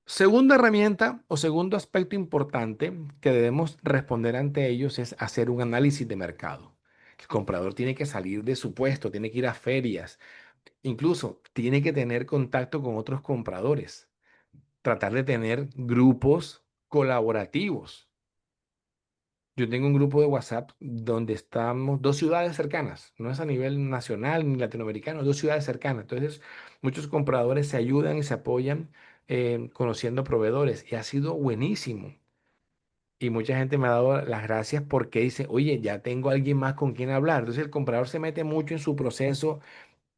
Segunda herramienta o segundo aspecto importante que debemos responder ante ellos es hacer un análisis de mercado. El comprador tiene que salir de su puesto, tiene que ir a ferias, incluso tiene que tener contacto con otros compradores, tratar de tener grupos colaborativos. Yo tengo un grupo de WhatsApp donde estamos dos ciudades cercanas, no es a nivel nacional ni latinoamericano, dos ciudades cercanas. Entonces, muchos compradores se ayudan y se apoyan conociendo proveedores y ha sido buenísimo. Y mucha gente me ha dado las gracias porque dice, oye, ya tengo a alguien más con quien hablar. Entonces, el comprador se mete mucho en su proceso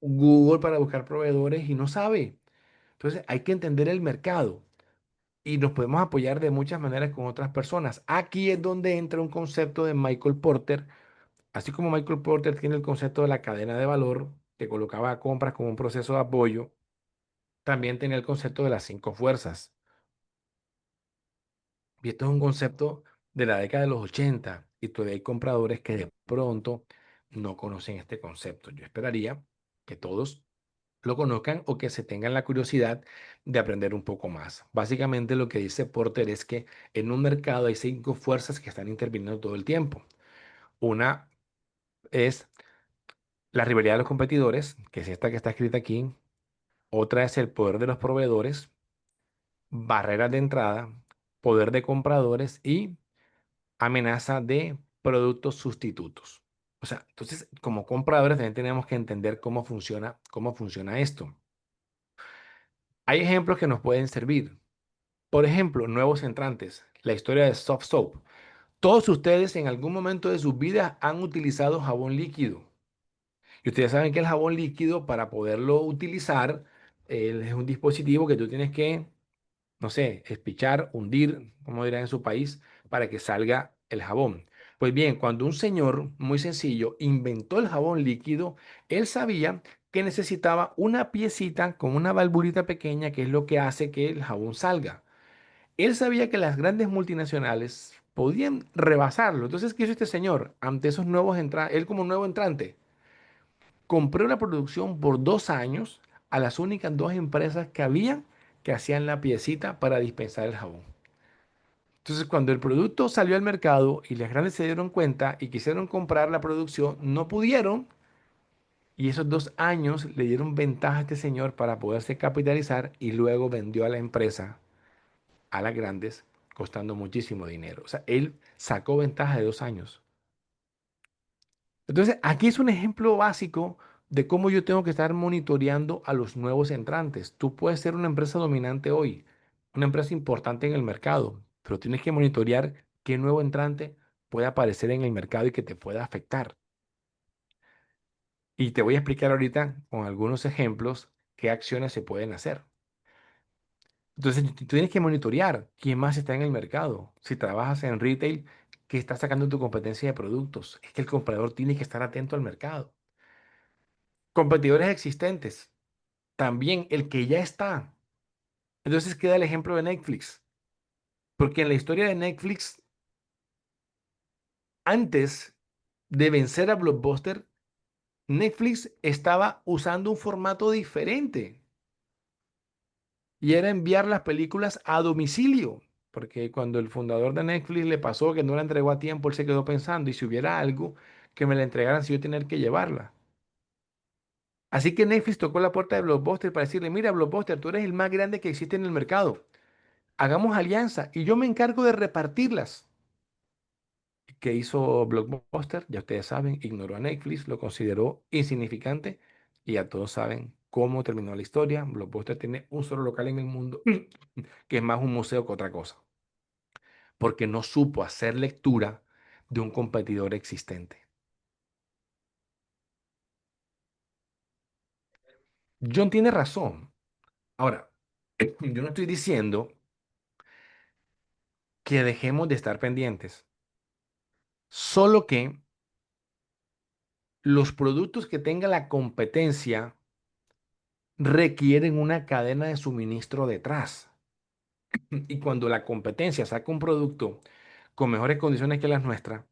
Google para buscar proveedores y no sabe. Entonces, hay que entender el mercado y nos podemos apoyar de muchas maneras con otras personas. Aquí es donde entra un concepto de Michael Porter. Así como Michael Porter tiene el concepto de la cadena de valor, que colocaba a compras como un proceso de apoyo, también tenía el concepto de las cinco fuerzas. Y esto es un concepto de la década de los 80 y todavía hay compradores que de pronto no conocen este concepto. Yo esperaría que todos lo conozcan o que se tengan la curiosidad de aprender un poco más. Básicamente lo que dice Porter es que en un mercado hay cinco fuerzas que están interviniendo todo el tiempo. Una es la rivalidad de los competidores, que es esta que está escrita aquí. Otra es el poder de los proveedores, barreras de entrada, poder de compradores y amenaza de productos sustitutos. O sea, entonces, como compradores también tenemos que entender cómo funciona esto. Hay ejemplos que nos pueden servir. Por ejemplo, nuevos entrantes, la historia de Soft Soap. Todos ustedes en algún momento de sus vidas han utilizado jabón líquido. Y ustedes saben que el jabón líquido, para poderlo utilizar, es un dispositivo que tú tienes que, no sé, espichar, hundir, como dirán en su país, para que salga el jabón. Pues bien, cuando un señor muy sencillo inventó el jabón líquido, él sabía que necesitaba una piecita con una valvulita pequeña que es lo que hace que el jabón salga. Él sabía que las grandes multinacionales podían rebasarlo. Entonces, ¿qué hizo este señor ante esos nuevos entrantes? Él como nuevo entrante compré una producción por 2 años a las únicas dos empresas que había que hacían la piecita para dispensar el jabón. Entonces, cuando el producto salió al mercado y las grandes se dieron cuenta y quisieron comprar la producción, no pudieron. Y esos 2 años le dieron ventaja a este señor para poderse capitalizar y luego vendió a la empresa, a las grandes, costando muchísimo dinero. O sea, él sacó ventaja de 2 años. Entonces, aquí es un ejemplo básico de cómo yo tengo que estar monitoreando a los nuevos entrantes. Tú puedes ser una empresa dominante hoy, una empresa importante en el mercado, pero tienes que monitorear qué nuevo entrante puede aparecer en el mercado y que te pueda afectar. Y te voy a explicar ahorita con algunos ejemplos qué acciones se pueden hacer. Entonces, tú tienes que monitorear quién más está en el mercado. Si trabajas en retail, qué está sacando tu competencia de productos. Es que el comprador tiene que estar atento al mercado. Competidores existentes. También el que ya está. Entonces queda el ejemplo de Netflix. Porque en la historia de Netflix, antes de vencer a Blockbuster, Netflix estaba usando un formato diferente. Y era enviar las películas a domicilio. Porque cuando el fundador de Netflix le pasó que no la entregó a tiempo, él se quedó pensando, y si hubiera algo que me la entregaran si yo tener que llevarla. Así que Netflix tocó la puerta de Blockbuster para decirle, mira, Blockbuster, tú eres el más grande que existe en el mercado. Hagamos alianza y yo me encargo de repartirlas. ¿Qué hizo Blockbuster? Ya ustedes saben, ignoró a Netflix, lo consideró insignificante y ya todos saben cómo terminó la historia. Blockbuster tiene un solo local en el mundo, que es más un museo que otra cosa, porque no supo hacer lectura de un competidor existente. John tiene razón. Ahora, yo no estoy diciendo que dejemos de estar pendientes, solo que los productos que tenga la competencia requieren una cadena de suministro detrás. Y cuando la competencia saca un producto con mejores condiciones que las nuestras,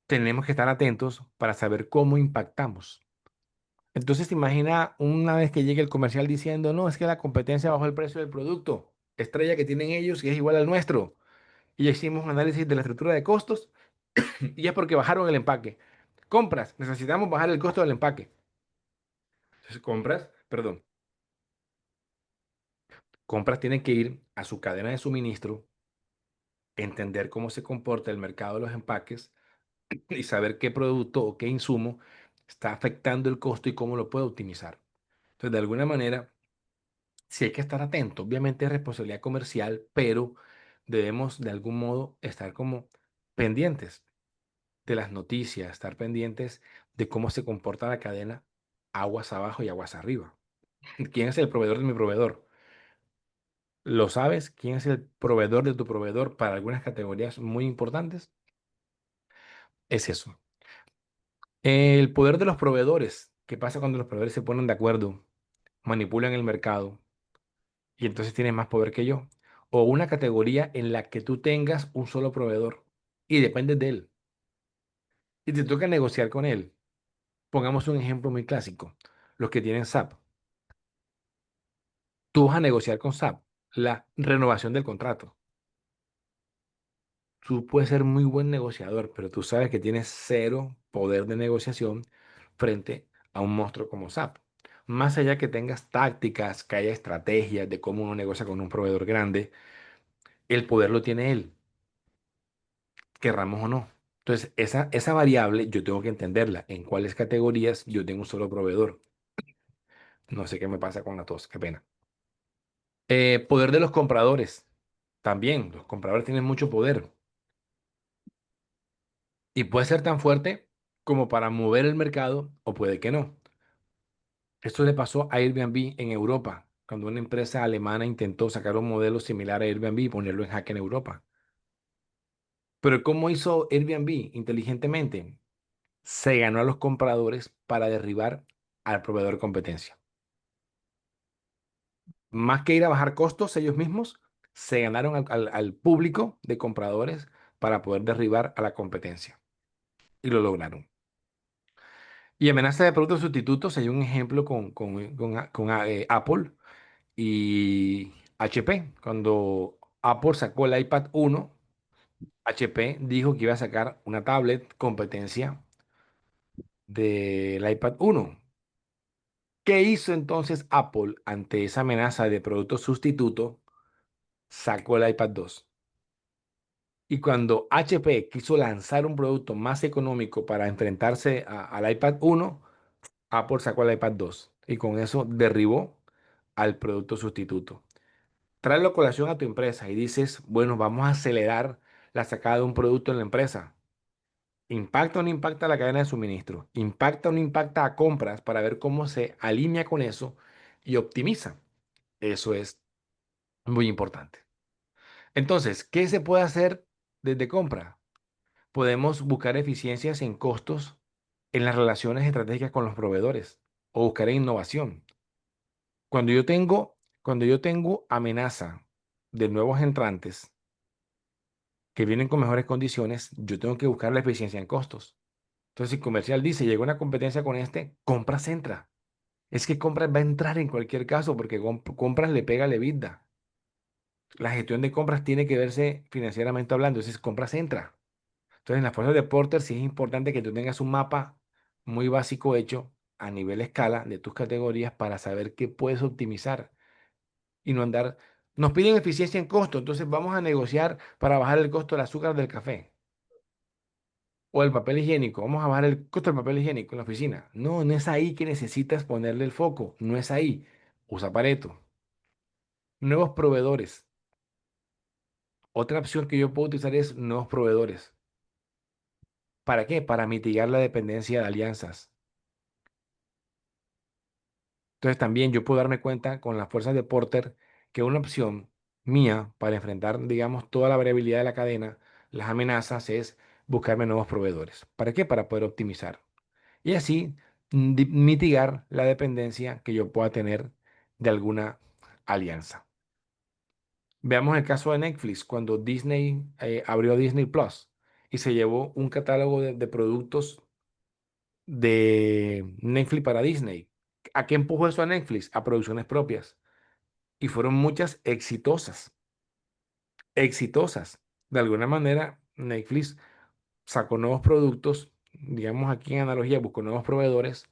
tenemos que estar atentos para saber cómo impactamos. Entonces, te imagina una vez que llegue el comercial diciendo, no, es que la competencia bajó el precio del producto estrella que tienen ellos y es igual al nuestro. Y hicimos un análisis de la estructura de costos y es porque bajaron el empaque. Compras, necesitamos bajar el costo del empaque. Entonces, compras tienen que ir a su cadena de suministro, entender cómo se comporta el mercado de los empaques y saber qué producto o qué insumo está afectando el costo y cómo lo puede optimizar. Entonces, de alguna manera, sí hay que estar atento. Obviamente es responsabilidad comercial, pero debemos de algún modo estar como pendientes de las noticias, estar pendientes de cómo se comporta la cadena aguas abajo y aguas arriba. ¿Quién es el proveedor de mi proveedor? ¿Lo sabes? ¿Quién es el proveedor de tu proveedor para algunas categorías muy importantes? Es eso. El poder de los proveedores. ¿Qué pasa cuando los proveedores se ponen de acuerdo, manipulan el mercado y entonces tienes más poder que yo? O una categoría en la que tú tengas un solo proveedor y dependes de él y te toca negociar con él. Pongamos un ejemplo muy clásico. Los que tienen SAP. Tú vas a negociar con SAP la renovación del contrato. Tú puedes ser muy buen negociador, pero tú sabes que tienes cero poder de negociación frente a un monstruo como SAP. Más allá que tengas tácticas, que haya estrategias de cómo uno negocia con un proveedor grande, el poder lo tiene él, querramos o no. Entonces, esa variable yo tengo que entenderla. En cuáles categorías yo tengo un solo proveedor. No sé qué me pasa con la tos, qué pena. Poder de los compradores. También, los compradores tienen mucho poder. Y puede ser tan fuerte como para mover el mercado o puede que no. Esto le pasó a Airbnb en Europa, cuando una empresa alemana intentó sacar un modelo similar a Airbnb y ponerlo en jaque en Europa. Pero ¿cómo hizo Airbnb inteligentemente? Se ganó a los compradores para derribar al proveedor de competencia. Más que ir a bajar costos ellos mismos, se ganaron al público de compradores para poder derribar a la competencia. Y lo lograron. Y amenaza de productos sustitutos, hay un ejemplo con Apple y HP. Cuando Apple sacó el iPad 1, HP dijo que iba a sacar una tablet competencia del iPad 1. ¿Qué hizo entonces Apple ante esa amenaza de producto sustituto? Sacó el iPad 2. Y cuando HP quiso lanzar un producto más económico para enfrentarse al iPad 1, Apple sacó el iPad 2 y con eso derribó al producto sustituto. Trae a colación a tu empresa y dices, bueno, vamos a acelerar la sacada de un producto en la empresa. ¿Impacta o no impacta la cadena de suministro? ¿Impacta o no impacta a compras para ver cómo se alinea con eso y optimiza? Eso es muy importante. Entonces, ¿qué se puede hacer desde compra? Podemos buscar eficiencias en costos en las relaciones estratégicas con los proveedores o buscar innovación. Cuando yo tengo amenaza de nuevos entrantes que vienen con mejores condiciones, yo tengo que buscar la eficiencia en costos. Entonces, si comercial dice, llegó una competencia con este, compras entra. Es que compras va a entrar en cualquier caso porque compras le pega la EBITDA. La gestión de compras tiene que verse financieramente hablando, entonces compras entra. Entonces, en las fuerzas de Porter sí es importante que tú tengas un mapa muy básico hecho a nivel escala de tus categorías para saber qué puedes optimizar y no andar. Nos piden eficiencia en costo, entonces vamos a negociar para bajar el costo del azúcar del café o el papel higiénico. Vamos a bajar el costo del papel higiénico en la oficina. No, no es ahí que necesitas ponerle el foco, no es ahí. Usa Pareto. Nuevos proveedores. Otra opción que yo puedo utilizar es nuevos proveedores. ¿Para qué? Para mitigar la dependencia de alianzas. Entonces también yo puedo darme cuenta con las fuerzas de Porter que una opción mía para enfrentar, digamos, toda la variabilidad de la cadena, las amenazas, es buscarme nuevos proveedores. ¿Para qué? Para poder optimizar. Y así mitigar la dependencia que yo pueda tener de alguna alianza. Veamos el caso de Netflix, cuando Disney abrió Disney Plus y se llevó un catálogo de productos de Netflix para Disney. ¿A qué empujó eso a Netflix? A producciones propias. Y fueron muchas exitosas, exitosas. De alguna manera, Netflix sacó nuevos productos, digamos aquí en analogía, buscó nuevos proveedores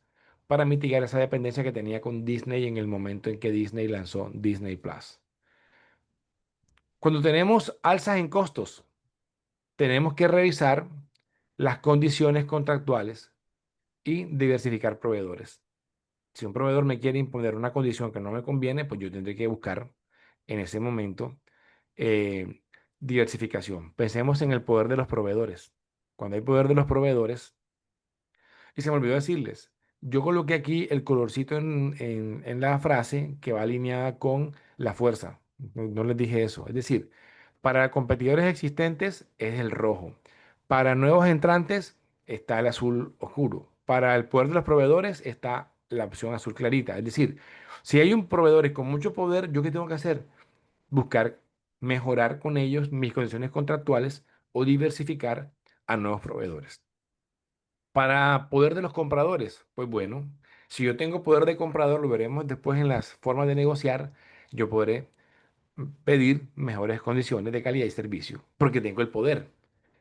para mitigar esa dependencia que tenía con Disney en el momento en que Disney lanzó Disney Plus. Cuando tenemos alzas en costos, tenemos que revisar las condiciones contractuales y diversificar proveedores. Si un proveedor me quiere imponer una condición que no me conviene, pues yo tendré que buscar en ese momento eh, diversificación. Pensemos en el poder de los proveedores. Cuando hay poder de los proveedores, y se me olvidó decirles, yo coloqué aquí el colorcito en la frase que va alineada con la fuerza. No les dije eso. Es decir, para competidores existentes es el rojo. Para nuevos entrantes está el azul oscuro. Para el poder de los proveedores está la opción azul clarita. Es decir, si hay un proveedor con mucho poder, ¿yo qué tengo que hacer? Buscar mejorar con ellos mis condiciones contractuales o diversificar a nuevos proveedores. Para poder de los compradores, pues bueno, si yo tengo poder de comprador, lo veremos después en las formas de negociar, yo podré pedir mejores condiciones de calidad y servicio, porque tengo el poder,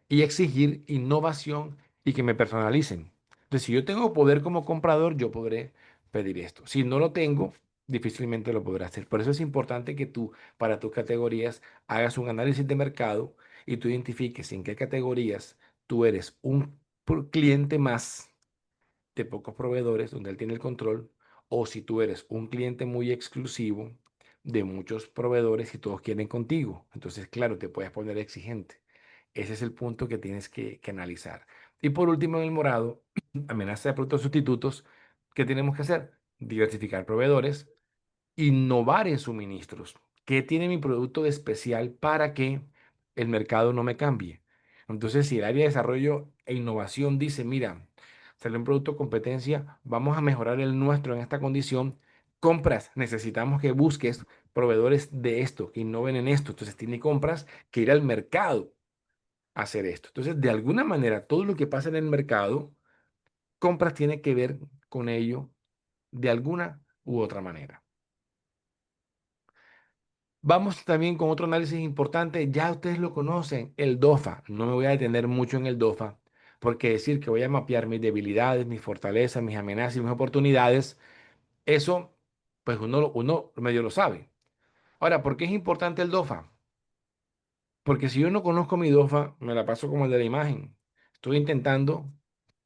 y exigir innovación y que me personalicen. Entonces, si yo tengo poder como comprador, yo podré pedir esto. Si no lo tengo, difícilmente lo podré hacer. Por eso es importante que tú, para tus categorías, hagas un análisis de mercado y tú identifiques en qué categorías tú eres un cliente más de pocos proveedores donde él tiene el control, o si tú eres un cliente muy exclusivo de muchos proveedores y todos quieren contigo. Entonces, claro, te puedes poner exigente. Ese es el punto que tienes que analizar. Y por último, en el morado, amenaza de productos sustitutos, ¿qué tenemos que hacer? Diversificar proveedores, innovar en suministros. ¿Qué tiene mi producto de especial para que el mercado no me cambie? Entonces, si el área de desarrollo e innovación dice, mira, sale un producto competencia, vamos a mejorar el nuestro en esta condición, compras, necesitamos que busques proveedores de esto, que innoven en esto. Entonces, tiene compras que ir al mercado a hacer esto. Entonces, de alguna manera, todo lo que pasa en el mercado, compras tiene que ver con ello de alguna u otra manera. Vamos también con otro análisis importante, ya ustedes lo conocen, el DOFA. No me voy a detener mucho en el DOFA, porque decir que voy a mapear mis debilidades, mis fortalezas, mis amenazas y mis oportunidades, eso, pues uno medio lo sabe. Ahora, ¿por qué es importante el DOFA? Porque si yo no conozco mi DOFA, me la paso como el de la imagen. Estoy intentando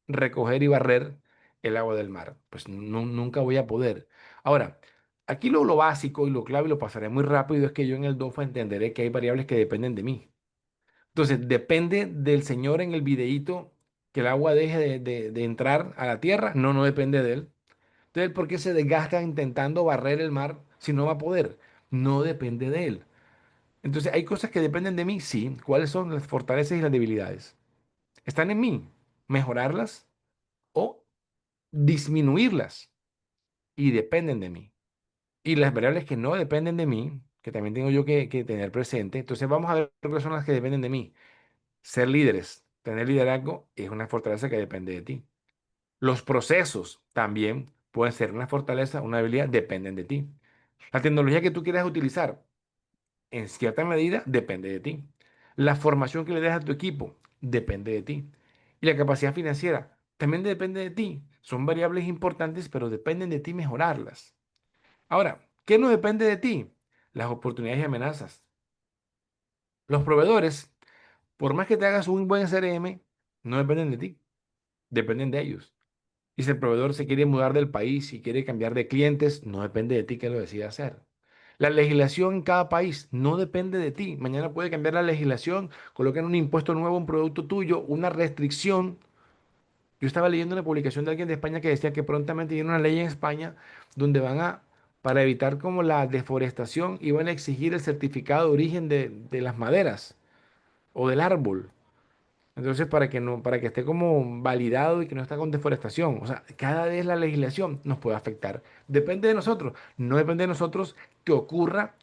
recoger y barrer el agua del mar. Pues nunca voy a poder. Ahora, aquí lo básico y lo clave, y lo pasaré muy rápido, es que yo en el DOFA entenderé que hay variables que dependen de mí. Entonces, depende del señor en el videíto que el agua deje de entrar a la tierra. No, no depende de él. Entonces, ¿por qué se desgasta intentando barrer el mar si no va a poder? No depende de él. Entonces, ¿hay cosas que dependen de mí? Sí. ¿Cuáles son las fortalezas y las debilidades? Están en mí. Mejorarlas o disminuirlas y dependen de mí. Y las variables que no dependen de mí, que también tengo yo que tener presente, entonces vamos a ver cuáles son las que dependen de mí. Ser líderes, tener liderazgo es una fortaleza que depende de ti. Los procesos también pueden ser una fortaleza, una habilidad, dependen de ti. La tecnología que tú quieras utilizar, en cierta medida, depende de ti. La formación que le des a tu equipo, depende de ti. Y la capacidad financiera, también depende de ti. Son variables importantes, pero dependen de ti mejorarlas. Ahora, ¿qué no depende de ti? Las oportunidades y amenazas. Los proveedores, por más que te hagas un buen CRM, no dependen de ti, dependen de ellos. Y si el proveedor se quiere mudar del país y quiere cambiar de clientes, no depende de ti que lo decida hacer. La legislación en cada país no depende de ti. Mañana puede cambiar la legislación, colocar un impuesto nuevo a un producto tuyo, una restricción Yo estaba leyendo una publicación de alguien de España que decía que prontamente viene una ley en España donde para evitar como la deforestación, iban a exigir el certificado de origen de las maderas o del árbol. Entonces, para que esté como validado y que no está con deforestación. O sea, cada vez la legislación nos puede afectar. Depende de nosotros. No depende de nosotros que ocurra,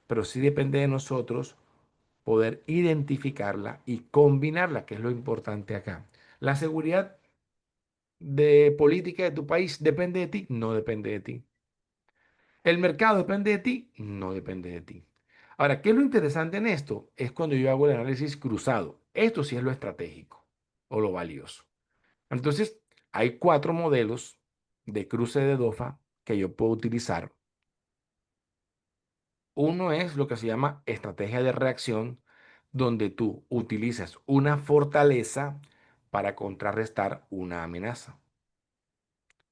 pero sí depende de nosotros poder identificarla y combinarla, que es lo importante acá. La seguridad de política de tu país depende de ti, no depende de ti. El mercado depende de ti, no depende de ti. Ahora, ¿qué es lo interesante en esto? Es cuando yo hago el análisis cruzado. Esto sí es lo estratégico o lo valioso. Entonces, hay cuatro modelos de cruce de DOFA que yo puedo utilizar. Uno es lo que se llama estrategia de reacción, donde tú utilizas una fortaleza para contrarrestar una amenaza.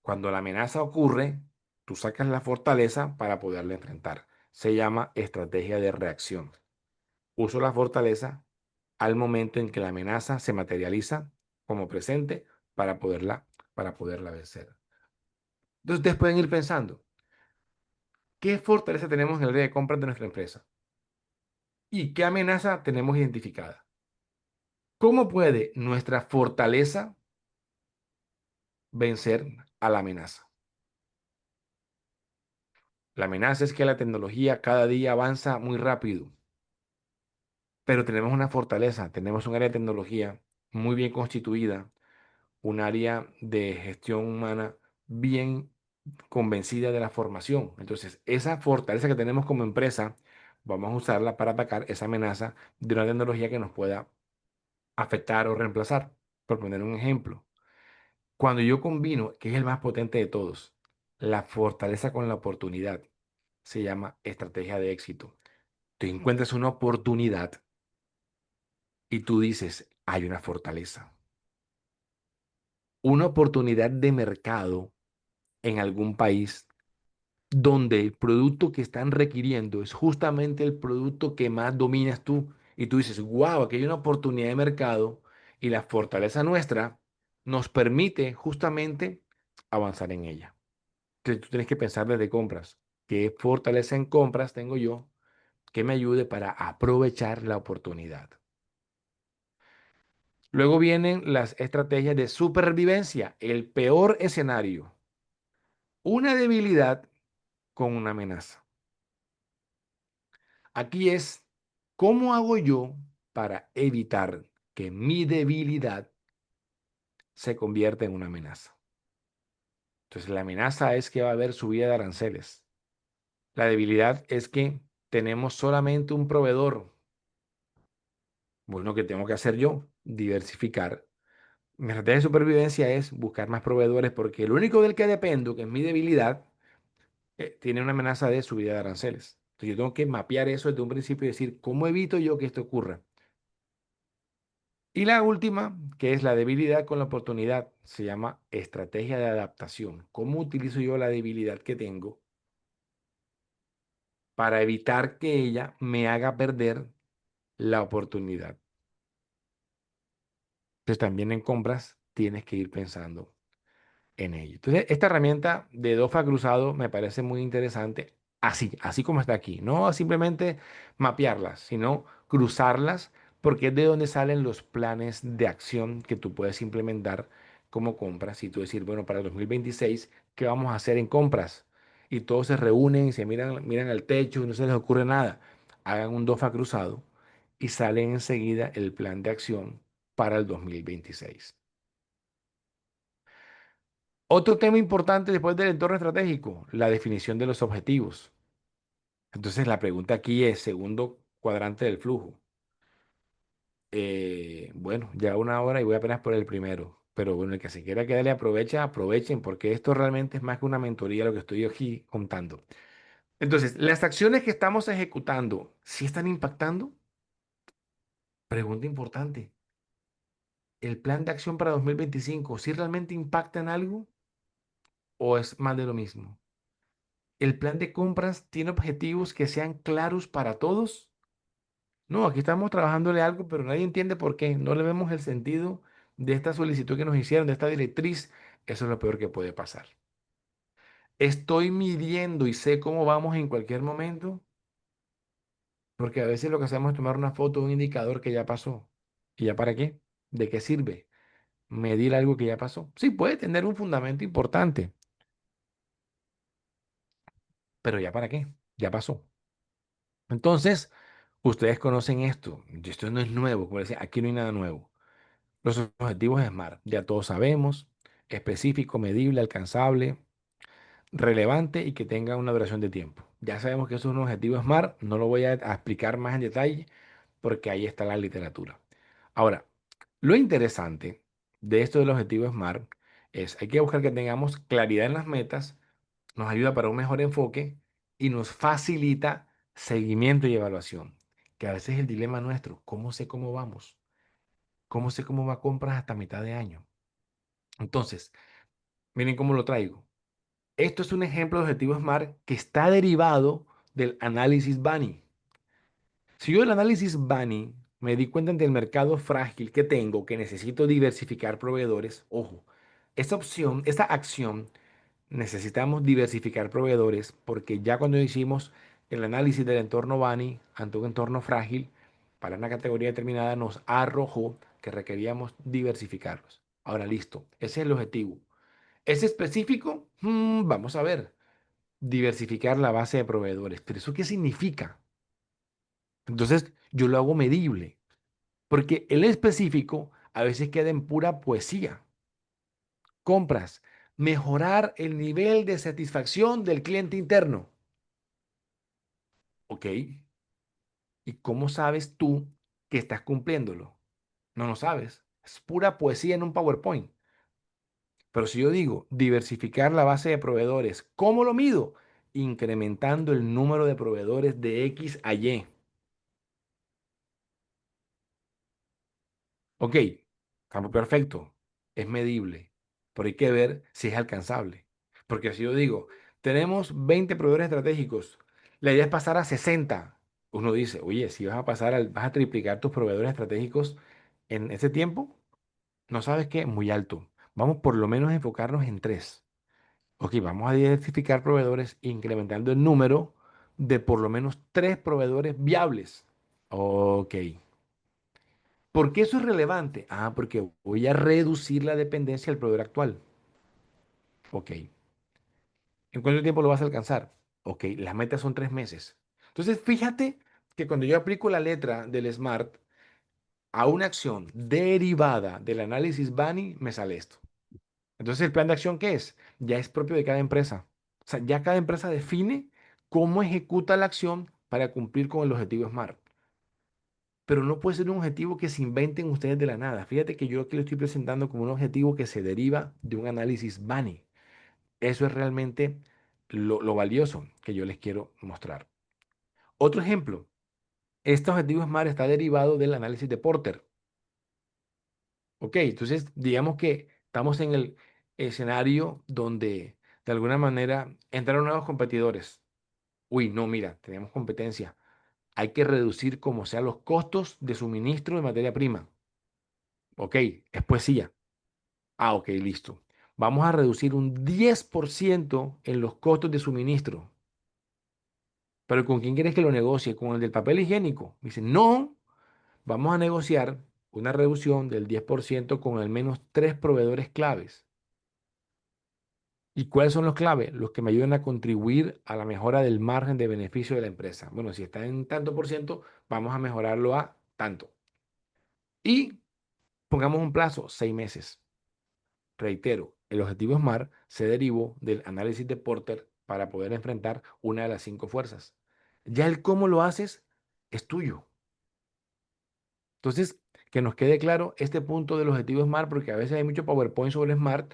Cuando la amenaza ocurre, tú sacas la fortaleza para poderla enfrentar. Se llama estrategia de reacción. Uso la fortaleza al momento en que la amenaza se materializa como presente para poderla vencer. Entonces ustedes pueden ir pensando, ¿qué fortaleza tenemos en el área de compras de nuestra empresa? ¿Y qué amenaza tenemos identificada? ¿Cómo puede nuestra fortaleza vencer a la amenaza? La amenaza es que la tecnología cada día avanza muy rápido, pero tenemos una fortaleza, tenemos un área de tecnología muy bien constituida, un área de gestión humana bien convencida de la formación. Entonces, esa fortaleza que tenemos como empresa, vamos a usarla para atacar esa amenaza de una tecnología que nos pueda afectar o reemplazar. Por poner un ejemplo, cuando yo combino, que es el más potente de todos, la fortaleza con la oportunidad, se llama estrategia de éxito. Tú encuentras una oportunidad y tú dices, hay una fortaleza, una oportunidad de mercado en algún país donde el producto que están requiriendo es justamente el producto que más dominas tú. Y tú dices, wow, aquí hay una oportunidad de mercado y la fortaleza nuestra nos permite justamente avanzar en ella. Entonces tú tienes que pensar desde compras. ¿Qué fortaleza en compras tengo yo que me ayude para aprovechar la oportunidad? Luego vienen las estrategias de supervivencia, el peor escenario, una debilidad con una amenaza. Aquí es, ¿cómo hago yo para evitar que mi debilidad se convierta en una amenaza? Entonces, la amenaza es que va a haber subida de aranceles. La debilidad es que tenemos solamente un proveedor. Bueno, ¿qué tengo que hacer yo? Diversificar. Mi estrategia de supervivencia es buscar más proveedores porque el único del que dependo, que es mi debilidad, tiene una amenaza de subida de aranceles. Entonces, yo tengo que mapear eso desde un principio y decir, ¿cómo evito yo que esto ocurra? Y la última, que es la debilidad con la oportunidad, se llama estrategia de adaptación. ¿Cómo utilizo yo la debilidad que tengo para evitar que ella me haga perder la oportunidad? Entonces también en compras tienes que ir pensando en ello. Entonces, esta herramienta de DOFA cruzado me parece muy interesante, así como está aquí. No simplemente mapearlas, sino cruzarlas, porque es de donde salen los planes de acción que tú puedes implementar como compras. Y tú decir, bueno, para el 2026, ¿qué vamos a hacer en compras? Y todos se reúnen y se miran al techo y no se les ocurre nada. Hagan un DOFA cruzado y sale enseguida el plan de acción para el 2026. Otro tema importante después del entorno estratégico, la definición de los objetivos. Entonces la pregunta aquí es, segundo cuadrante del flujo. Bueno, ya una hora y voy apenas por el primero. Pero bueno, el que se quiera quedarle aprovechen, porque esto realmente es más que una mentoría lo que estoy aquí contando. Entonces, las acciones que estamos ejecutando, ¿sí están impactando? Pregunta importante. ¿El plan de acción para 2025, sí realmente impacta en algo o es más de lo mismo? ¿El plan de compras tiene objetivos que sean claros para todos? No, aquí estamos trabajándole algo, pero nadie entiende por qué. No le vemos el sentido de esta solicitud que nos hicieron, de esta directriz, eso es lo peor que puede pasar. Estoy midiendo y sé cómo vamos en cualquier momento, porque a veces lo que hacemos es tomar una foto de un indicador que ya pasó. ¿Y ya para qué? ¿De qué sirve? Medir algo que ya pasó. Sí, puede tener un fundamento importante, pero ¿ya para qué? Ya pasó. Entonces, ustedes conocen esto. Y esto no es nuevo, como decía, aquí no hay nada nuevo. Los objetivos SMART, ya todos sabemos, específico, medible, alcanzable, relevante y que tenga una duración de tiempo. Ya sabemos que eso es un objetivo SMART, no lo voy a explicar más en detalle porque ahí está la literatura. Ahora, lo interesante de esto del objetivo SMART es, hay que buscar que tengamos claridad en las metas, nos ayuda para un mejor enfoque y nos facilita seguimiento y evaluación, que a veces es el dilema nuestro, ¿cómo sé cómo vamos? ¿Cómo sé cómo va compras hasta mitad de año? Entonces, miren cómo lo traigo. Esto es un ejemplo de objetivo SMART que está derivado del análisis Bunny. Si yo del análisis Bunny me di cuenta del mercado frágil que tengo, que necesito diversificar proveedores, ojo, esta opción, esta acción, necesitamos diversificar proveedores porque ya cuando hicimos el análisis del entorno Bunny ante un entorno frágil, para una categoría determinada nos arrojó que requeríamos diversificarlos. Ahora listo, ese es el objetivo. ¿Es específico? Vamos a ver. Diversificar la base de proveedores. ¿Pero eso qué significa? Entonces, yo lo hago medible, porque el específico a veces queda en pura poesía. Compras, mejorar el nivel de satisfacción del cliente interno. ¿Ok? ¿Y cómo sabes tú que estás cumpliéndolo? No lo sabes. Es pura poesía en un PowerPoint. Pero si yo digo diversificar la base de proveedores, ¿cómo lo mido? Incrementando el número de proveedores de X a Y. Ok, campo perfecto, es medible, pero hay que ver si es alcanzable. Porque si yo digo, tenemos 20 proveedores estratégicos, la idea es pasar a 60. Uno dice, oye, si vas a vas a triplicar tus proveedores estratégicos en ese tiempo, no sabes qué, muy alto. Vamos por lo menos a enfocarnos en tres. Ok, vamos a diversificar proveedores incrementando el número de por lo menos tres proveedores viables. Ok. ¿Por qué eso es relevante? Ah, porque voy a reducir la dependencia del proveedor actual. Ok. ¿En cuánto tiempo lo vas a alcanzar? Ok, las metas son 3 meses. Entonces, fíjate que cuando yo aplico la letra del SMART a una acción derivada del análisis Bunny, me sale esto. Entonces, ¿el plan de acción qué es? Ya es propio de cada empresa. O sea, ya cada empresa define cómo ejecuta la acción para cumplir con el objetivo SMART. Pero no puede ser un objetivo que se inventen ustedes de la nada. Fíjate que yo aquí lo estoy presentando como un objetivo que se deriva de un análisis Bunny. Eso es realmente lo valioso que yo les quiero mostrar. Otro ejemplo, este objetivo SMART está derivado del análisis de Porter. Ok, entonces digamos que estamos en el escenario donde de alguna manera entraron nuevos competidores. Uy, no, mira, tenemos competencia. Hay que reducir como sea los costos de suministro de materia prima. Ok, es poesía. Ah, ok, listo. Vamos a reducir un 10% en los costos de suministro. Pero ¿con quién quieres que lo negocie? ¿Con el del papel higiénico? Me dicen, no, vamos a negociar una reducción del 10% con al menos tres proveedores claves. ¿Y cuáles son los claves? Los que me ayudan a contribuir a la mejora del margen de beneficio de la empresa. Bueno, si está en tanto por ciento, vamos a mejorarlo a tanto. Y pongamos un plazo, 6 meses. Reitero, el objetivo SMART se derivó del análisis de Porter para poder enfrentar una de las cinco fuerzas. Ya el cómo lo haces es tuyo. Entonces, que nos quede claro este punto del objetivo SMART, porque a veces hay mucho PowerPoint sobre SMART,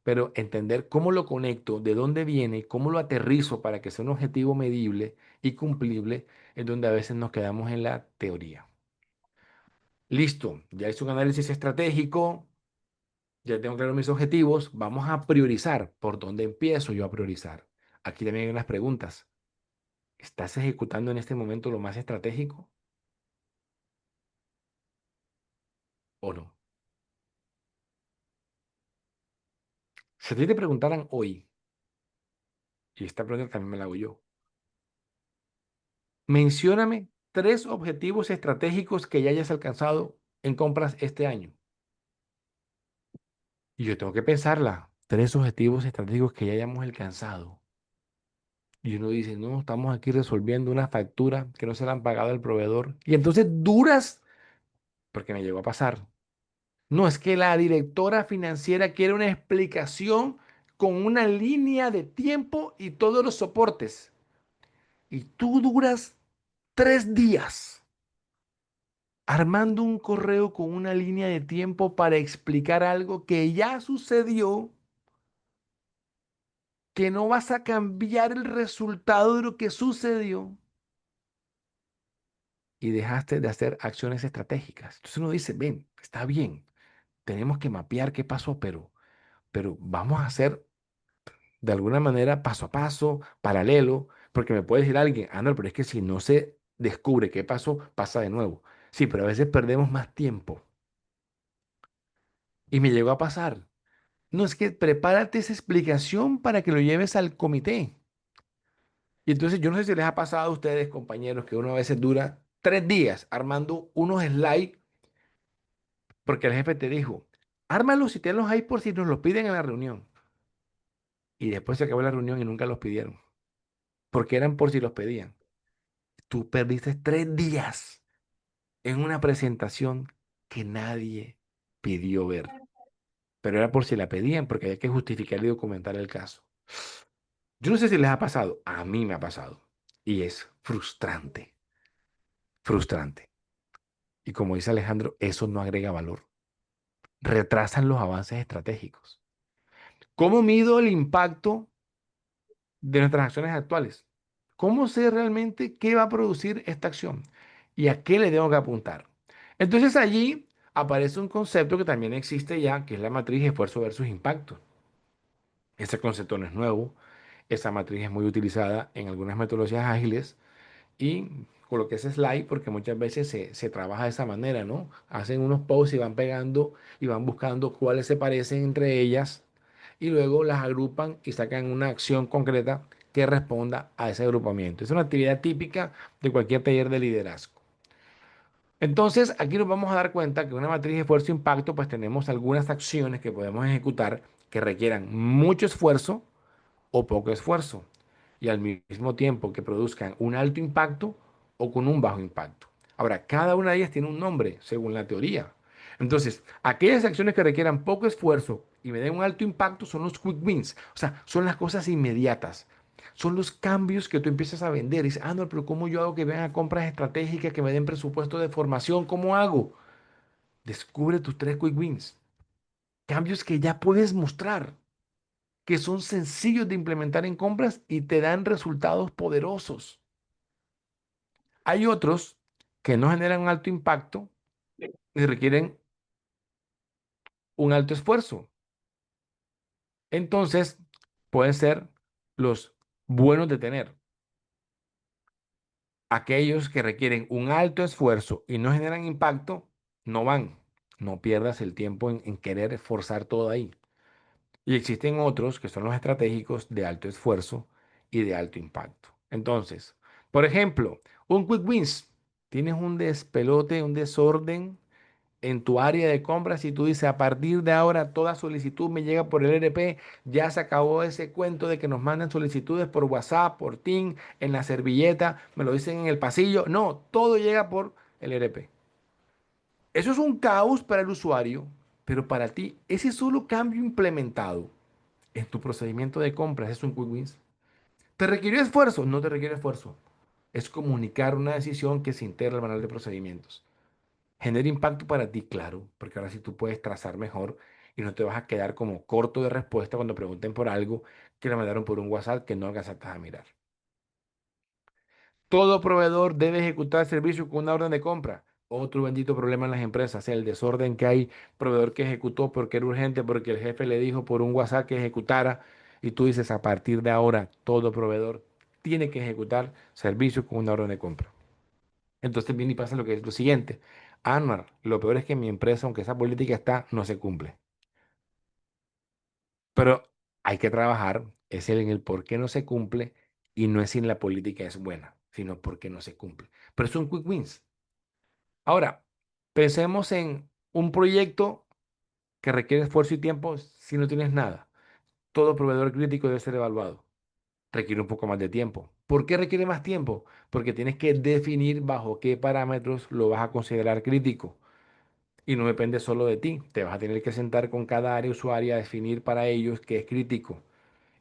pero entender cómo lo conecto, de dónde viene, cómo lo aterrizo para que sea un objetivo medible y cumplible, es donde a veces nos quedamos en la teoría. Listo, ya hice un análisis estratégico, ya tengo claro mis objetivos, vamos a priorizar. ¿Por dónde empiezo yo a priorizar? Aquí también hay unas preguntas. ¿Estás ejecutando en este momento lo más estratégico o no? Si a ti te preguntaran hoy, y esta pregunta también me la hago yo, mencióname 3 objetivos estratégicos que ya hayas alcanzado en compras este año. Y yo tengo que pensarla. 3 objetivos estratégicos que ya hayamos alcanzado. Y uno dice, no, estamos aquí resolviendo una factura que no se la han pagado al proveedor. Y entonces duras, porque me llegó a pasar. No, es que la directora financiera quiere una explicación con una línea de tiempo y todos los soportes. Y tú duras 3 días armando un correo con una línea de tiempo para explicar algo que ya sucedió, que no vas a cambiar el resultado de lo que sucedió y dejaste de hacer acciones estratégicas. Entonces uno dice, ven, está bien, tenemos que mapear qué pasó, pero vamos a hacer de alguna manera paso a paso, paralelo, porque me puede decir alguien, ah, no, pero es que si no se descubre qué pasó, pasa de nuevo. Sí, pero a veces perdemos más tiempo. Y me llegó a pasar. No, es que prepárate esa explicación para que lo lleves al comité. Y entonces yo no sé si les ha pasado a ustedes, compañeros, que uno a veces dura 3 días armando unos slides porque el jefe te dijo, ármalos y tenlos ahí por si nos los piden en la reunión. Y después se acabó la reunión y nunca los pidieron, porque eran por si los pedían. Tú perdiste 3 días en una presentación que nadie pidió ver, pero era por si la pedían, porque había que justificar y documentar el caso. Yo no sé si les ha pasado, a mí me ha pasado, y es frustrante, frustrante. Y como dice Alejandro, eso no agrega valor, retrasan los avances estratégicos. ¿Cómo mido el impacto de nuestras acciones actuales? ¿Cómo sé realmente qué va a producir esta acción y a qué le tengo que apuntar? Entonces allí aparece un concepto que también existe ya, que es la matriz esfuerzo versus impacto. Ese concepto no es nuevo, esa matriz es muy utilizada en algunas metodologías ágiles y coloqué ese slide porque muchas veces se trabaja de esa manera, ¿no? Hacen unos posts y van pegando y van buscando cuáles se parecen entre ellas y luego las agrupan y sacan una acción concreta que responda a ese agrupamiento. Es una actividad típica de cualquier taller de liderazgo. Entonces, aquí nos vamos a dar cuenta que una matriz de esfuerzo-impacto, pues tenemos algunas acciones que podemos ejecutar que requieran mucho esfuerzo o poco esfuerzo y al mismo tiempo que produzcan un alto impacto o con un bajo impacto. Ahora, cada una de ellas tiene un nombre según la teoría. Entonces, aquellas acciones que requieran poco esfuerzo y me den un alto impacto son los quick wins, o sea, son las cosas inmediatas. Son los cambios que tú empiezas a vender. Y dices, ah, no, pero ¿cómo yo hago que vean a compras estratégicas, que me den presupuesto de formación? ¿Cómo hago? Descubre tus 3 quick wins. Cambios que ya puedes mostrar, que son sencillos de implementar en compras y te dan resultados poderosos. Hay otros que no generan un alto impacto y requieren un alto esfuerzo. Entonces, pueden ser los buenos de tener. Aquellos que requieren un alto esfuerzo y no generan impacto, no van. No pierdas el tiempo en querer forzar todo ahí. Y existen otros que son los estratégicos de alto esfuerzo y de alto impacto. Entonces, por ejemplo, un quick wins. Tienes un despelote, un desorden en tu área de compras y tú dices, a partir de ahora toda solicitud me llega por el ERP, ya se acabó ese cuento de que nos mandan solicitudes por WhatsApp, por Team, en la servilleta, me lo dicen en el pasillo. No, todo llega por el ERP. Eso es un caos para el usuario, pero para ti, ese solo cambio implementado en tu procedimiento de compras es un quick wins. ¿Te requirió esfuerzo? No te requiere esfuerzo. Es comunicar una decisión que se integra al manual de procedimientos. Genera impacto para ti, claro, porque ahora sí tú puedes trazar mejor y no te vas a quedar como corto de respuesta cuando pregunten por algo que le mandaron por un WhatsApp que no alcanzaste a mirar. Todo proveedor debe ejecutar el servicio con una orden de compra. Otro bendito problema en las empresas, el desorden que hay, proveedor que ejecutó porque era urgente, porque el jefe le dijo por un WhatsApp que ejecutara y tú dices a partir de ahora todo proveedor tiene que ejecutar servicio con una orden de compra. Entonces viene y pasa lo que es lo siguiente. Anwar, lo peor es que en mi empresa, aunque esa política está, no se cumple. Pero hay que trabajar es en el por qué no se cumple y no es si la política es buena, sino por qué no se cumple. Pero son quick wins. Ahora, pensemos en un proyecto que requiere esfuerzo y tiempo si no tienes nada. Todo proveedor crítico debe ser evaluado. Requiere un poco más de tiempo. ¿Por qué requiere más tiempo? Porque tienes que definir bajo qué parámetros lo vas a considerar crítico. Y no depende solo de ti. Te vas a tener que sentar con cada área usuaria a definir para ellos qué es crítico.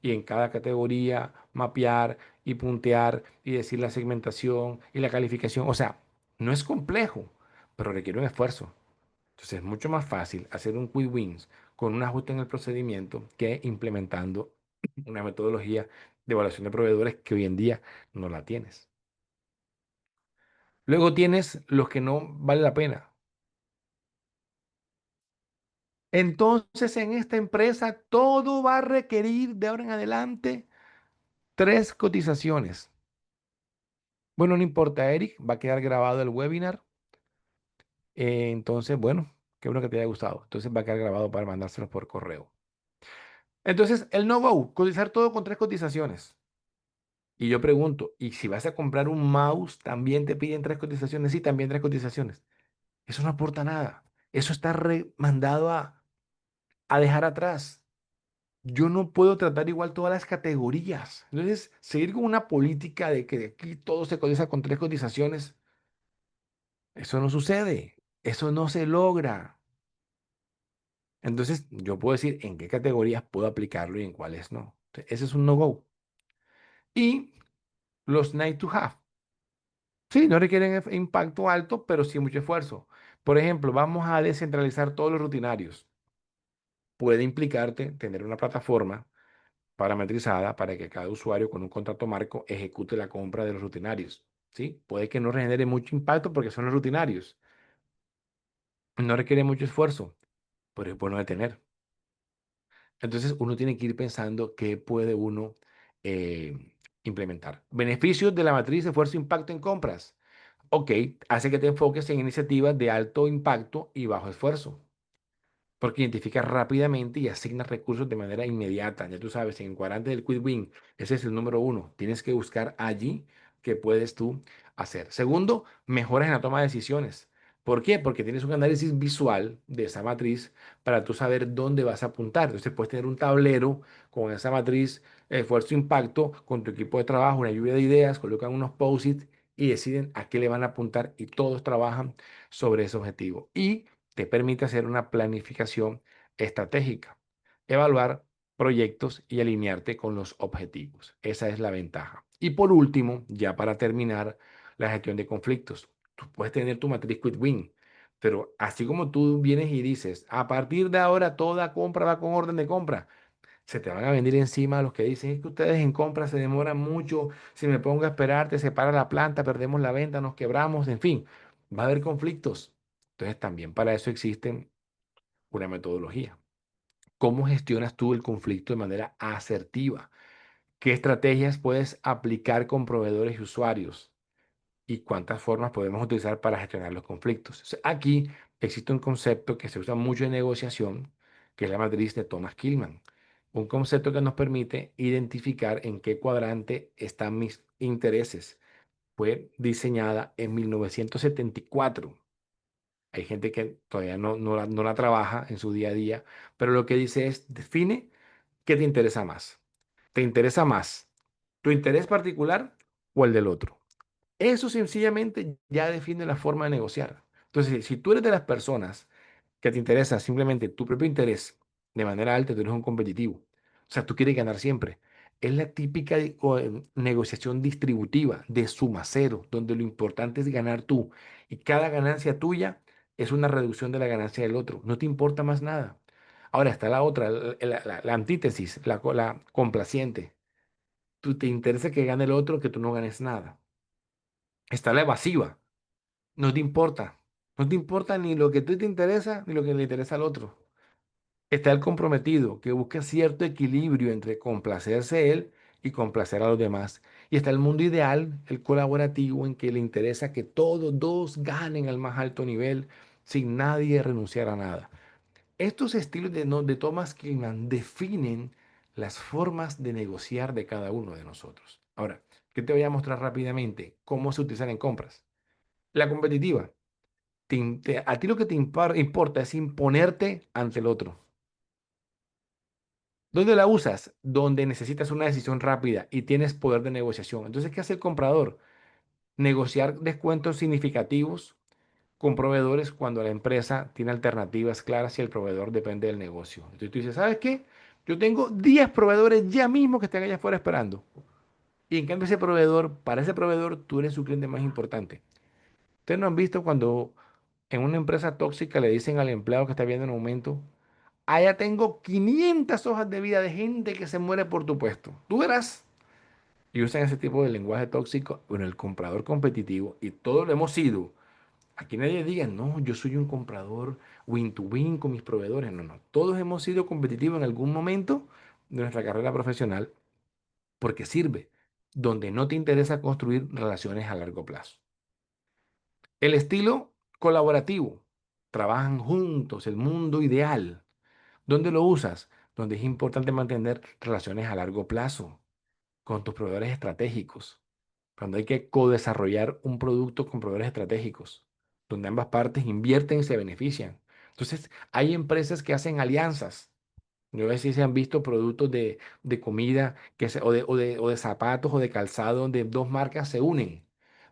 Y en cada categoría mapear y puntear y decir la segmentación y la calificación. O sea, no es complejo, pero requiere un esfuerzo. Entonces es mucho más fácil hacer un quick wins con un ajuste en el procedimiento que implementando una metodología de evaluación de proveedores que hoy en día no la tienes. Luego tienes los que no vale la pena. Entonces en esta empresa todo va a requerir de ahora en adelante 3 cotizaciones. Bueno, no importa, Eric, va a quedar grabado el webinar. Entonces, bueno, qué bueno que te haya gustado. Entonces va a quedar grabado para mandárselos por correo. Entonces, el no-go, cotizar todo con 3 cotizaciones. Y yo pregunto, ¿y si vas a comprar un mouse, también te piden 3 cotizaciones? Sí, también 3 cotizaciones. Eso no aporta nada. Eso está mandado a dejar atrás. Yo no puedo tratar igual todas las categorías. Entonces, seguir con una política de que aquí todo se cotiza con 3 cotizaciones, eso no sucede. Eso no se logra. Entonces, yo puedo decir en qué categorías puedo aplicarlo y en cuáles no. Ese es un no-go. Y los nice to have. Sí, no requieren impacto alto, pero sí mucho esfuerzo. Por ejemplo, vamos a descentralizar todos los rutinarios. Puede implicarte tener una plataforma parametrizada para que cada usuario con un contrato marco ejecute la compra de los rutinarios. ¿Sí? Puede que no genere mucho impacto porque son los rutinarios. No requiere mucho esfuerzo, pero es bueno de tener. Entonces uno tiene que ir pensando qué puede uno implementar. Beneficios de la matriz esfuerzo-impacto en compras. Ok, hace que te enfoques en iniciativas de alto impacto y bajo esfuerzo, porque identifica rápidamente y asigna recursos de manera inmediata. Ya tú sabes, en el cuadrante del Quick Win, ese es el número 1. Tienes que buscar allí qué puedes tú hacer. Segundo, mejoras en la toma de decisiones. ¿Por qué? Porque tienes un análisis visual de esa matriz para tú saber dónde vas a apuntar. Entonces puedes tener un tablero con esa matriz, esfuerzo-impacto, con tu equipo de trabajo, una lluvia de ideas, colocan unos post-it y deciden a qué le van a apuntar y todos trabajan sobre ese objetivo. Y te permite hacer una planificación estratégica, evaluar proyectos y alinearte con los objetivos. Esa es la ventaja. Y por último, ya para terminar, la gestión de conflictos. Tú puedes tener tu matriz Quick Win, pero así como tú vienes y dices, a partir de ahora toda compra va con orden de compra, se te van a venir encima los que dicen, es que ustedes en compra se demoran mucho, si me pongo a esperar, te separa la planta, perdemos la venta, nos quebramos, en fin, va a haber conflictos. Entonces también para eso existe una metodología. ¿Cómo gestionas tú el conflicto de manera asertiva? ¿Qué estrategias puedes aplicar con proveedores y usuarios? ¿Y cuántas formas podemos utilizar para gestionar los conflictos? O sea, aquí existe un concepto que se usa mucho en negociación, que es la matriz de Thomas Kilmann. Un concepto que nos permite identificar en qué cuadrante están mis intereses. Fue diseñada en 1974. Hay gente que todavía no la trabaja en su día a día, pero lo que dice es, define qué te interesa más. ¿Te interesa más tu interés particular o el del otro? Eso sencillamente ya define la forma de negociar. Entonces, si tú eres de las personas que te interesa simplemente tu propio interés de manera alta, tú eres un competitivo. O sea, tú quieres ganar siempre. Es la típica negociación distributiva de suma cero, donde lo importante es ganar tú. Y cada ganancia tuya es una reducción de la ganancia del otro. No te importa más nada. Ahora está la otra, la antítesis, la complaciente. Tú te interesa que gane el otro, que tú no ganes nada. Está la evasiva. No te importa. No te importa ni lo que a ti te interesa, ni lo que le interesa al otro. Está el comprometido, que busca cierto equilibrio entre complacerse él y complacer a los demás. Y está el mundo ideal, el colaborativo, en que le interesa que todos dos ganen al más alto nivel sin nadie renunciar a nada. Estos estilos de Thomas Kilmann definen las formas de negociar de cada uno de nosotros. Ahora, ¿qué te voy a mostrar rápidamente? ¿Cómo se utilizan en compras? La competitiva. A ti lo que te importa es imponerte ante el otro. ¿Dónde la usas? Donde necesitas una decisión rápida y tienes poder de negociación. Entonces, ¿qué hace el comprador? Negociar descuentos significativos con proveedores cuando la empresa tiene alternativas claras y el proveedor depende del negocio. Entonces tú dices, ¿sabes qué? Yo tengo 10 proveedores ya mismo que están allá afuera esperando. Y en cambio ese proveedor, para ese proveedor, tú eres su cliente más importante. Ustedes no han visto cuando en una empresa tóxica le dicen al empleado que está viendo en aumento, allá tengo 500 hojas de vida de gente que se muere por tu puesto. Tú verás. Y usan ese tipo de lenguaje tóxico. Bueno, el comprador competitivo, y todos lo hemos sido. Aquí nadie diga, no, yo soy un comprador win to win con mis proveedores. No, no. Todos hemos sido competitivos en algún momento de nuestra carrera profesional porque sirve, donde no te interesa construir relaciones a largo plazo. El estilo colaborativo. Trabajan juntos, el mundo ideal. ¿Dónde lo usas? Donde es importante mantener relaciones a largo plazo con tus proveedores estratégicos. Cuando hay que co-desarrollar un producto con proveedores estratégicos, donde ambas partes invierten y se benefician. Entonces, hay empresas que hacen alianzas. Yo no sé si se han visto productos de comida o de zapatos o de calzado donde dos marcas se unen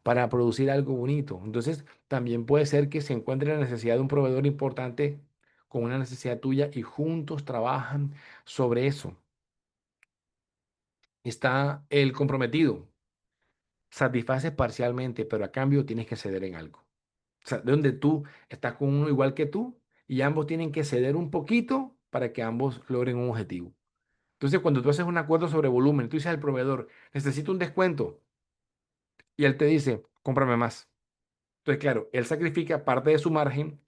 para producir algo bonito. Entonces, también puede ser que se encuentre la necesidad de un proveedor importante con una necesidad tuya y juntos trabajan sobre eso. Está el comprometido. Satisfaces parcialmente, pero a cambio tienes que ceder en algo. O sea, de donde tú estás con uno igual que tú y ambos tienen que ceder un poquito para que ambos logren un objetivo. Entonces, cuando tú haces un acuerdo sobre volumen, tú dices al proveedor, necesito un descuento, y él te dice, cómprame más. Entonces, claro, él sacrifica parte de su margen,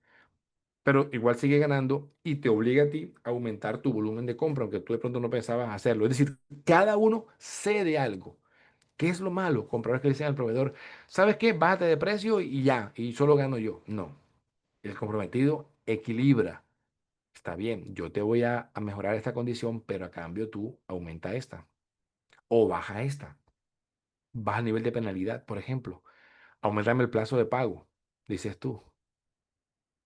pero igual sigue ganando y te obliga a ti a aumentar tu volumen de compra, aunque tú de pronto no pensabas hacerlo. Es decir, cada uno cede algo. ¿Qué es lo malo? Compradores que le dicen al proveedor, ¿sabes qué? Bájate de precio y ya, y solo gano yo. No, el comprometido equilibra. Está bien, yo te voy a mejorar esta condición, pero a cambio tú aumenta esta o baja esta. Baja el nivel de penalidad, por ejemplo. Aumentame el plazo de pago, dices tú.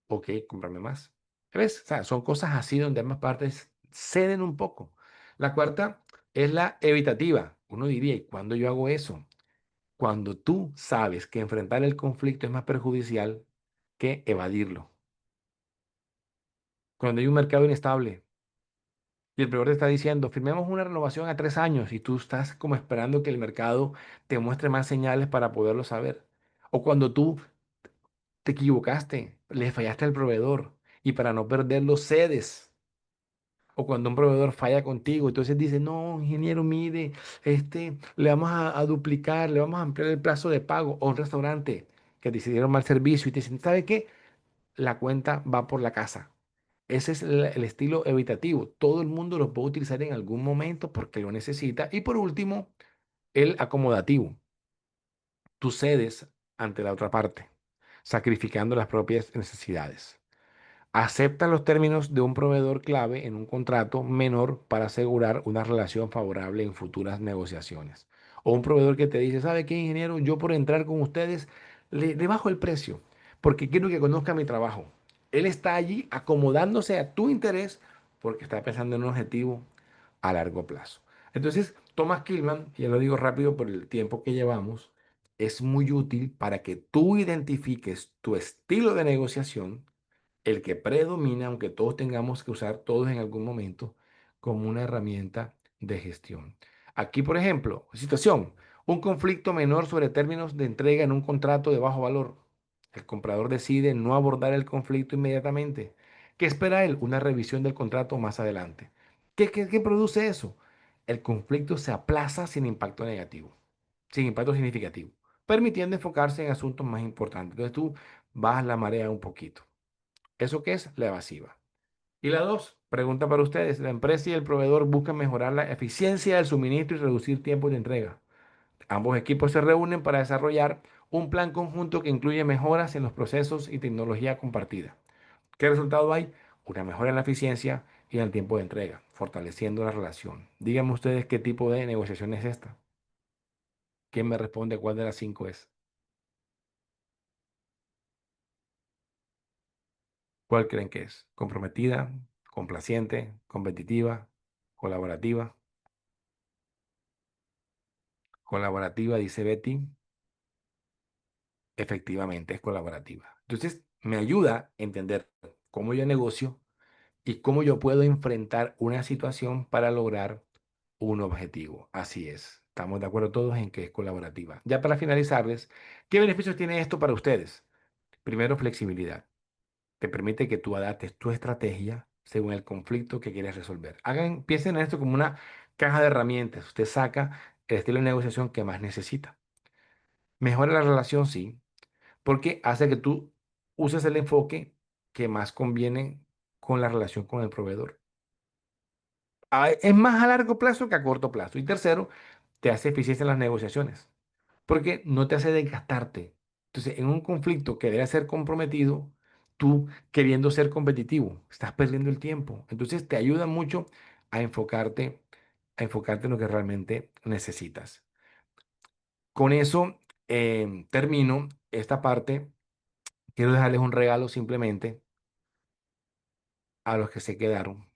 Ok, cómprame más. ¿Ves? O sea, son cosas así donde ambas partes ceden un poco. La cuarta es la evitativa. Uno diría, ¿y cuándo yo hago eso? Cuando tú sabes que enfrentar el conflicto es más perjudicial que evadirlo. Cuando hay un mercado inestable y el proveedor te está diciendo, firmemos una renovación a 3 años y tú estás como esperando que el mercado te muestre más señales para poderlo saber. O cuando tú te equivocaste, le fallaste al proveedor y para no perderlo cedes. O cuando un proveedor falla contigo, entonces dice, no, ingeniero, mire, le vamos a duplicar, le vamos a ampliar el plazo de pago. O un restaurante que te hicieron mal servicio y te dicen, ¿sabe qué? La cuenta va por la casa. Ese es el estilo evitativo. Todo el mundo lo puede utilizar en algún momento porque lo necesita. Y por último, el acomodativo. Tú cedes ante la otra parte, sacrificando las propias necesidades. Acepta los términos de un proveedor clave en un contrato menor para asegurar una relación favorable en futuras negociaciones. O un proveedor que te dice, ¿sabe qué, ingeniero? Yo por entrar con ustedes le bajo el precio porque quiero que conozca mi trabajo. Él está allí acomodándose a tu interés porque está pensando en un objetivo a largo plazo. Entonces, Thomas Kilmann, ya lo digo rápido por el tiempo que llevamos, es muy útil para que tú identifiques tu estilo de negociación, el que predomina, aunque todos tengamos que usar todos en algún momento, como una herramienta de gestión. Aquí, por ejemplo, situación, un conflicto menor sobre términos de entrega en un contrato de bajo valor. El comprador decide no abordar el conflicto inmediatamente. ¿Qué espera él? Una revisión del contrato más adelante. ¿Qué produce eso? El conflicto se aplaza sin impacto negativo, sin impacto significativo, permitiendo enfocarse en asuntos más importantes. Entonces tú bajas la marea un poquito. ¿Eso qué es? La evasiva. Y la dos, pregunta para ustedes. La empresa y el proveedor buscan mejorar la eficiencia del suministro y reducir tiempos de entrega. Ambos equipos se reúnen para desarrollar un plan conjunto que incluye mejoras en los procesos y tecnología compartida. ¿Qué resultado hay? Una mejora en la eficiencia y en el tiempo de entrega, fortaleciendo la relación. Díganme ustedes qué tipo de negociación es esta. ¿Quién me responde cuál de las cinco es? ¿Cuál creen que es? ¿Comprometida, complaciente, competitiva, colaborativa? Colaborativa, dice Betty. Efectivamente, es colaborativa. Entonces, me ayuda a entender cómo yo negocio y cómo yo puedo enfrentar una situación para lograr un objetivo. Así es. Estamos de acuerdo todos en que es colaborativa. Ya para finalizarles, ¿qué beneficios tiene esto para ustedes? Primero, flexibilidad. Te permite que tú adaptes tu estrategia según el conflicto que quieres resolver. Piensen en esto como una caja de herramientas. Usted saca el estilo de negociación que más necesita. Mejora la relación, sí, porque hace que tú uses el enfoque que más conviene con la relación con el proveedor. Es más a largo plazo que a corto plazo. Y tercero, te hace eficiencia en las negociaciones, porque no te hace desgastarte. Entonces, en un conflicto que debe ser comprometido, tú queriendo ser competitivo, estás perdiendo el tiempo. Entonces, te ayuda mucho a enfocarte en lo que realmente necesitas. Con eso termino esta parte. Quiero dejarles un regalo simplemente a los que se quedaron.